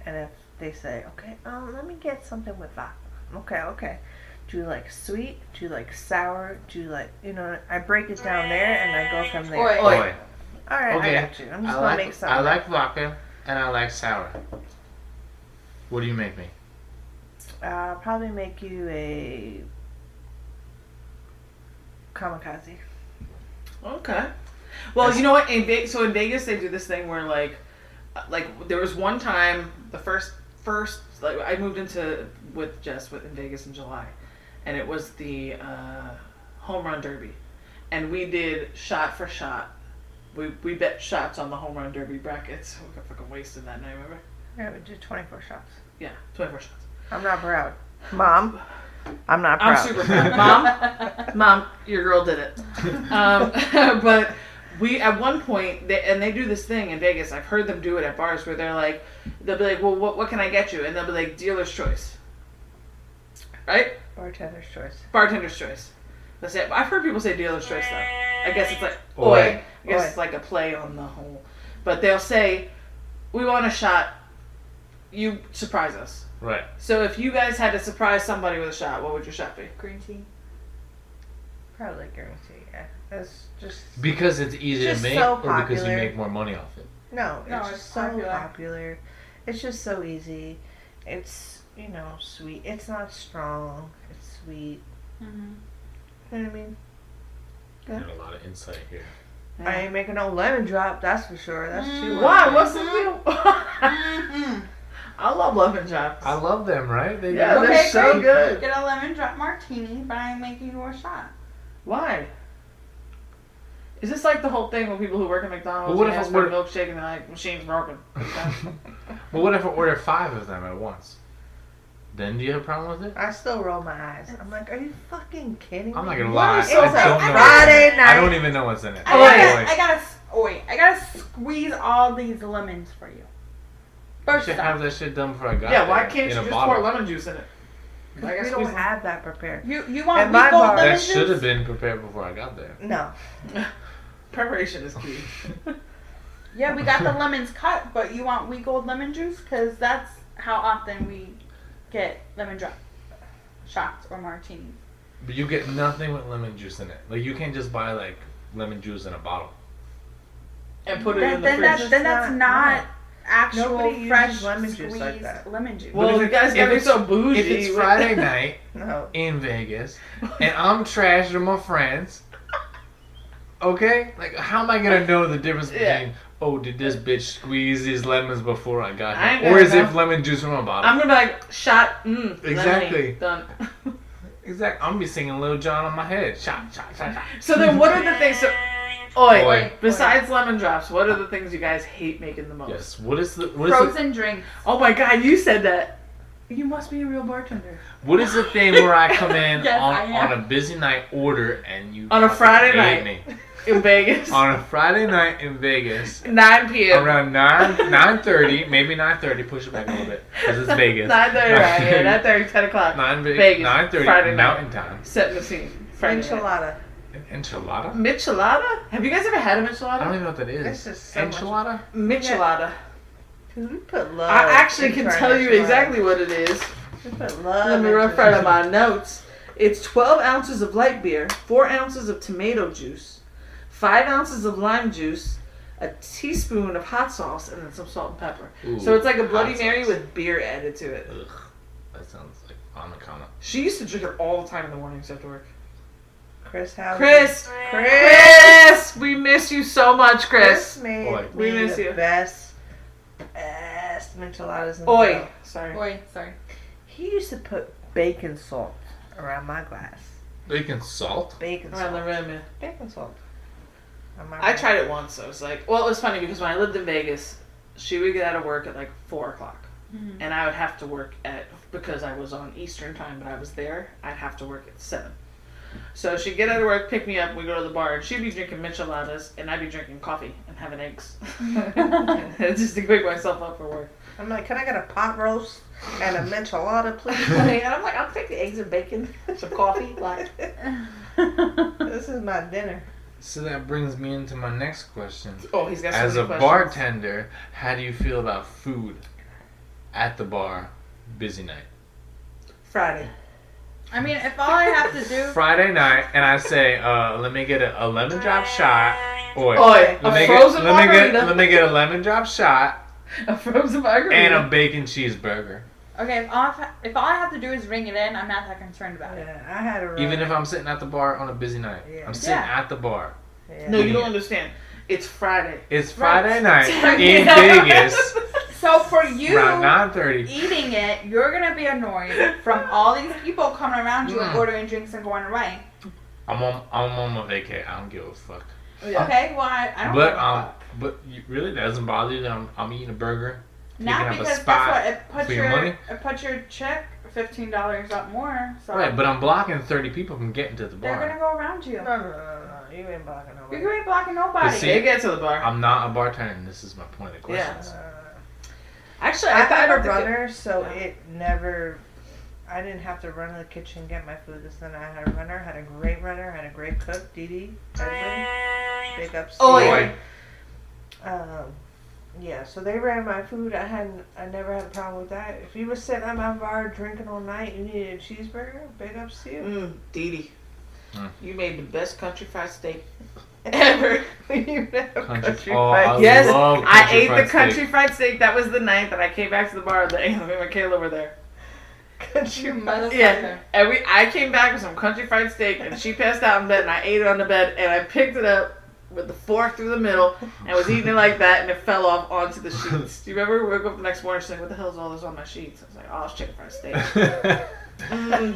and if they say, okay, let me get something with vodka. Okay. Do you like sweet? Do you like sour? Do you like, I break it down there and I go from there. Oi. Oi. All right, Okay. I got you. I'm just gonna make something. I like vodka and I like sour. What do you make me? I'll probably make you a kamikaze. Okay. Well, you know what? In Vegas they do this thing where like there was one time the first like I moved into with Jess in Vegas in July, and it was the home run derby, and we did shot for shot. We bet shots on the home run derby brackets. We got fucking wasted that night, remember? Yeah, we did 24 shots. Yeah, 24 shots. I'm not proud, Mom. I'm not proud. I'm super proud. Mom, your girl did it. But we, at one point, they do this thing in Vegas. I've heard them do it at bars where they'll be like, well, what can I get you? And they'll be like, dealer's choice. Right? Bartender's choice. Bartender's choice. That's it. I've heard people say dealer's choice, though. I guess it's like, Oi. I guess it's like a play on the whole. But they'll say, we want a shot. You surprise us. Right. So if you guys had to surprise somebody with a shot, what would your shot be? Green tea. Probably green tea. Yeah, that's just Because it's easy to Just make, so or because you popular. make more money off it? no. No, It's it's just so popular. popular. It's just so easy. It's sweet. It's not strong. It's sweet. Mm-hmm. You know what I mean? You have a lot of insight here. I ain't making no lemon drop. That's for sure. That's too much. Why? What's the deal? Mm-hmm. I love lemon drops. I love them, right? They Yeah, got- they're so great. good. Get a lemon drop martini, but I'm making you a shot. Why? Is this like the whole thing with people who work at McDonald's Well, what and if ask it for a were- milkshake and they're like, machine's broken? Well, what if I order 5 of them at once? Then do you have a problem with it? I still roll my eyes. I'm like, are you fucking kidding me? I'm not gonna What lie. is I it? don't know. Friday night. I don't even know what's in it. I gotta squeeze all these lemons for you. I First should off, have that shit done before I got Yeah, there. why can't in you a just bottle. pour lemon juice in it? I guess We don't have that prepared. you want At my week old bar- lemon That juice? should have been prepared before I got there. No. Preparation is key. Yeah, we got the lemons cut, but you want week old lemon juice? Because that's how often we get lemon drop shots or martinis. But you get nothing with lemon juice in it. Like, you can't just buy, like, lemon juice in a bottle. And put it Then, in the then, fridge. that's, then that's not actual Nobody uses fresh lemon juice squeezed like that. lemon juice. Well, But if you it- guys if gotta be it's- so bougie. If it's with- Friday night No. in Vegas and I'm trashed with my friends, okay? Like, how am I gonna know the difference between, oh, did this bitch squeeze these lemons before I got I ain't here? Or gonna is know. it lemon juice from a bottle? I'm gonna be like, shot, Exactly. lemony, done. Exactly. I'm gonna be singing Lil Jon on my head. Shot, shot, shot, shot. So then what are the things, Oi, Oi. besides lemon drops, what are the things you guys hate making the most? Yes. What is the Frozen drinks. Oh my god, you said that. You must be a real bartender. What is the thing where I come in Yes, I am. on a busy night order and you On a fucking Friday hate night. me? In Vegas. On a Friday night in Vegas, 9 p.m. around 9:30, maybe 9:30. Push it back a little bit because it's Vegas. 9:30, right? Yeah, 9:30, 10 o'clock. Vegas. 9:30 Friday night. Mountain Time. Setting the scene. Friday night. Enchilada. Enchilada? Michelada? Have you guys ever had a I don't michelada? even know what that is. It's just so much- Enchilada? Michelada. Cause we put love. I actually into can our tell you enchilada. exactly what it is. We put love. Let me into refer to it. my notes. It's 12 ounces of light beer, 4 ounces of tomato juice, 5 ounces of lime juice, a teaspoon of hot sauce, and then some salt and pepper. Ooh, So it's like a Bloody hot Mary sauce. with beer added to it. Ugh, that sounds like on the counter. She used to drink it all the time in the mornings after work. Chris, how? Chris, we miss you so much, Chris. made Oi. We me miss the you. best enchiladas in the Oi, world. sorry. Boy, sorry. He used to put bacon salt around my glass. Bacon salt? Bacon Around the salt. rim, yeah. Bacon salt. On my I glass. tried it once. I was like, well, it was funny because when I lived in Vegas, she would get out of work at like 4 o'clock. Mm-hmm. And I would have to work at, because I was on Eastern time, but I was there, I'd have to work at 7. So she'd get out of work, pick me up, we go to the bar, and she'd be drinking micheladas, and I'd be drinking coffee and having eggs. Just to wake myself up for work. I'm like, can I get a pot roast and a enchilada, please? And I'm like, I'll take the eggs and bacon, some coffee, like. This is my dinner. So that brings me into my next question. Oh, he's got so As many a questions. bartender, how do you feel about food at the bar, busy night? Friday. I mean, if all I have to do. Friday night, and I say, let me get a lemon drop shot. Oi, Let a me frozen let me margarita. let me get a lemon drop shot A frozen margarita. and a bacon cheeseburger. Okay, if all I have to do is ring it in, I'm not that concerned about it. Yeah, I had a run. Even if I'm sitting at the bar on a busy night, Yeah. I'm sitting Yeah. at the bar. Yeah. No, you don't understand. It's Friday. It's Friday night Yeah. in Vegas, So for you around 9:30. eating it, you're gonna be annoyed from all these people coming around you and Mm. ordering drinks and going away. I'm on my vacay. I don't give a fuck. Yeah. Okay, well I don't. But give a fuck. but you, really, that doesn't bother you that I'm eating a burger. Not picking up a because spot guess what? It puts for your money? It puts your check $15 up more. So Right, but I'm blocking 30 people from getting to the they're bar. gonna go around you. No. You ain't blocking nobody. You ain't blocking nobody. But see, They get to the bar. I'm not a bartender, and this is my point of the Yeah. questions. Actually, I I thought had a about the runner, so Yeah. it never. I didn't have to run to the kitchen and get my food. This then I had a runner, had a great runner, had a great cook, Dee Dee. Big ups. to Oh, you. yeah. Yeah, so they ran my food. I never had a problem with that. If you were sitting at my bar drinking all night, you needed a cheeseburger. Big ups to you. Dee Dee. Mm. You made the best country fried steak ever. You never Country- country oh, fried I steak. Yes, love I country ate fried the country steak. fried steak. That was the night that I came back to the bar. Me and Michaela were there. Country You fried motherfucker. Yeah, and I came back with some country fried steak, and she passed out in bed, and I ate it on the bed, and I picked it up with the fork through the middle, and was eating it like that, and it fell off onto the sheets. Do you remember? We woke up the next morning, she's like, "What the hell is all this on my sheets?" I was like, "Oh, it's chicken fried steak."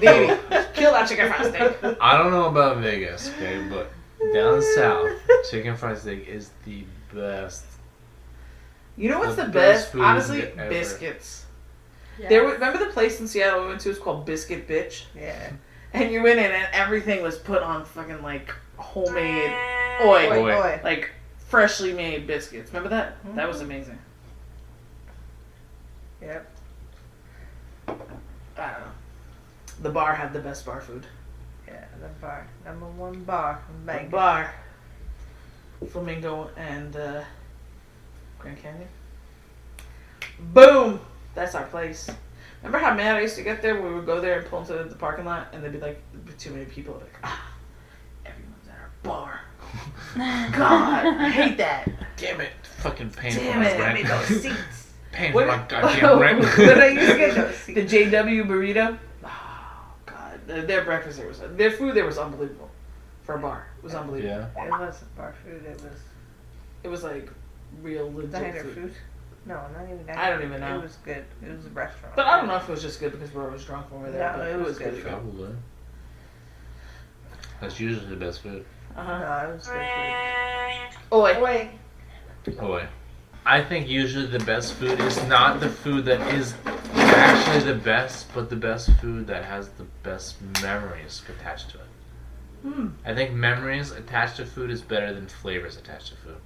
Dee Dee, kill that chicken fried steak. I don't know about Vegas, okay, but down south, chicken fried steak is the best. You know what's The the best best? food Honestly, ever. biscuits. Yes. Remember the place in Seattle we went to? It was called Biscuit Bitch. Yeah. And you went in and everything was put on fucking like homemade, oi, like freshly made biscuits. Remember that? That was amazing. Yep. I don't know. The bar had the best bar food. Yeah, the bar. Number one bar. The Bang. bar. Flamingo and Grand Canyon. Boom! That's our place. Remember how mad I used to get there when we would go there and pull into the parking lot and there'd be like too many people. Like, everyone's at our bar. God, I hate that. Damn it, fucking paying Damn for my it, I rent. made those seats. Paying What- for my goddamn rent. When I used to get the JW burrito. Oh God, their breakfast there was their food there was unbelievable for a bar. It was unbelievable. Yeah. It wasn't bar food. It was like real legit Diner food. food. No, not even that. I don't even know. It was good. It was a restaurant. But I don't know if it was just good because we were always drunk when we were there. No, but it was good good. food. Probably. That's usually the best food. Uh-huh. No, it was good food. Oi. Wait. Boy, I think usually the best food is not the food that is actually actually the best food that has the best memories attached to it. I think memories attached to food is better than flavors attached to food.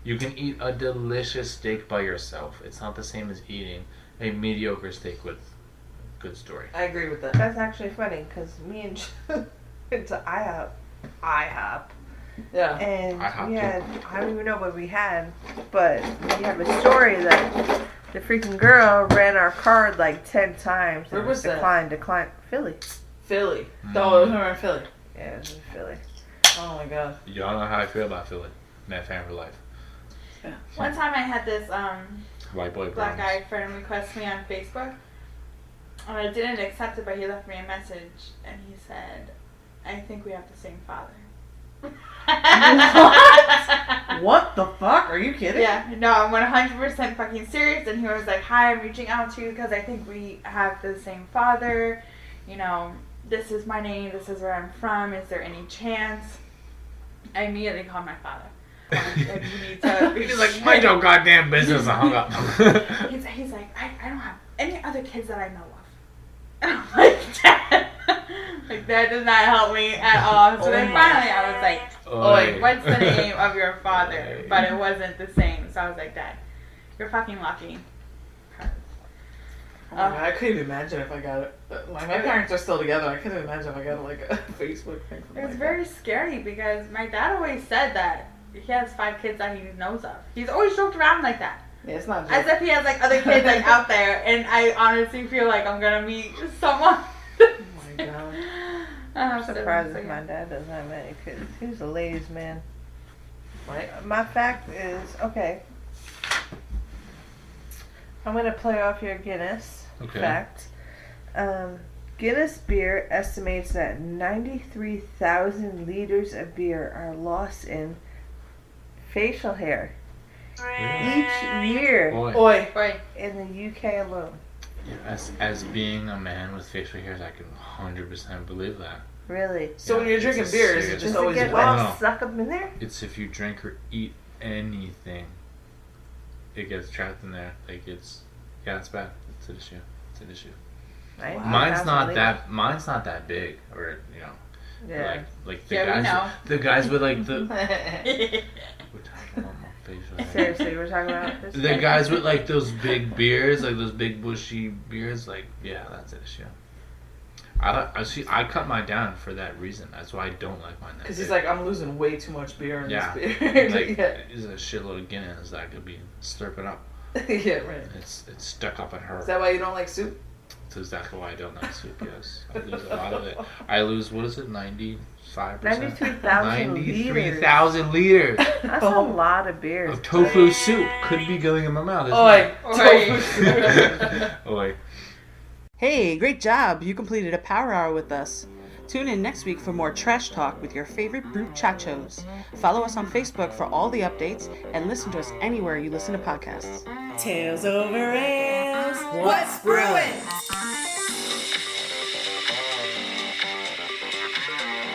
You can eat a delicious steak by yourself. It's not the same as eating a mediocre steak with a good story. I agree with that. That's actually funny because me and went to IHOP. Yeah. And IHOP we too. had, I don't even know what we had, but we have a story that the freaking girl ran our card like 10 times. Where and was that? Declined. Philly. Philly. Oh, it was in Philly. Yeah, it was in Philly. Oh my god. Y'all know how I feel about Philly. Man, fan for life. One time I had this White boy black Browns. guy friend request me on Facebook. And I didn't accept it, but he left me a message and he said, I think we have the same father. What the fuck? Are you kidding? Yeah, no, I'm 100% fucking serious. And he was like, hi, I'm reaching out to you because I think we have the same father. You know, this is my name, this is where I'm from. Is there any chance? I immediately called my father. Like, you need to. He's like, mind your goddamn business. I hung up. He's like, I don't have any other kids that I know of. And I'm like, Dad. Like, that does not help me at all. So then finally I was like, Oi. what's the name of your father? But it wasn't the same. So I was like, Dad, you're fucking lucky. Oh my god, I couldn't even imagine if I got it. My parents are still together. I couldn't imagine if I got like a Facebook thing. It was very scary because my dad always said that he has 5 kids that he knows of. He's always joked around like that. Yeah, it's not As if he has like other kids like out there, and I honestly feel like I'm gonna meet someone. Oh my god. I'm surprised if my dad doesn't have any kids. He was a ladies' man. Right? My fact is, okay, I'm going to play off your Guinness fact. Guinness beer estimates that 93,000 liters of beer are lost in facial hair each year Boy. Boy. in the UK alone. As being a man with facial hairs, I can 100% believe that. Really? So when you're drinking it's a beer, is it serious- just Does it always get wet? No. all stuck up in there? It's if you drink or eat anything, it gets trapped in there. Like it's bad. It's an issue. It's an issue. Right? Mine's not that big, or you know, Yeah. like the Yeah, we guys, know. the guys with like the. We're talking about my facial hair. Seriously, we're talking about this? The guys with like those big beards, like those big bushy beards, like yeah, that's an issue. I cut mine down for that reason. That's why I don't like mine that Because big. he's like, I'm losing way too much beer in Yeah, this beer. like yeah. there's a shitload of Guinness that I could be slurping up. Yeah, right. It's stuck up in her. Is that why you don't like soup? That's exactly why I don't like soup. Yes, I lose a lot of it. I lose, what is it, 95%? 93,000 93,000 liters That's a lot of beers. of tofu soup could be going in my mouth. Oi. Oi. Oi. Hey, great job! You completed a power hour with us. Tune in next week for more trash talk with your favorite brute chachos. Follow us on Facebook for all the updates and listen to us anywhere you listen to podcasts. Tales over ales. What's brewing?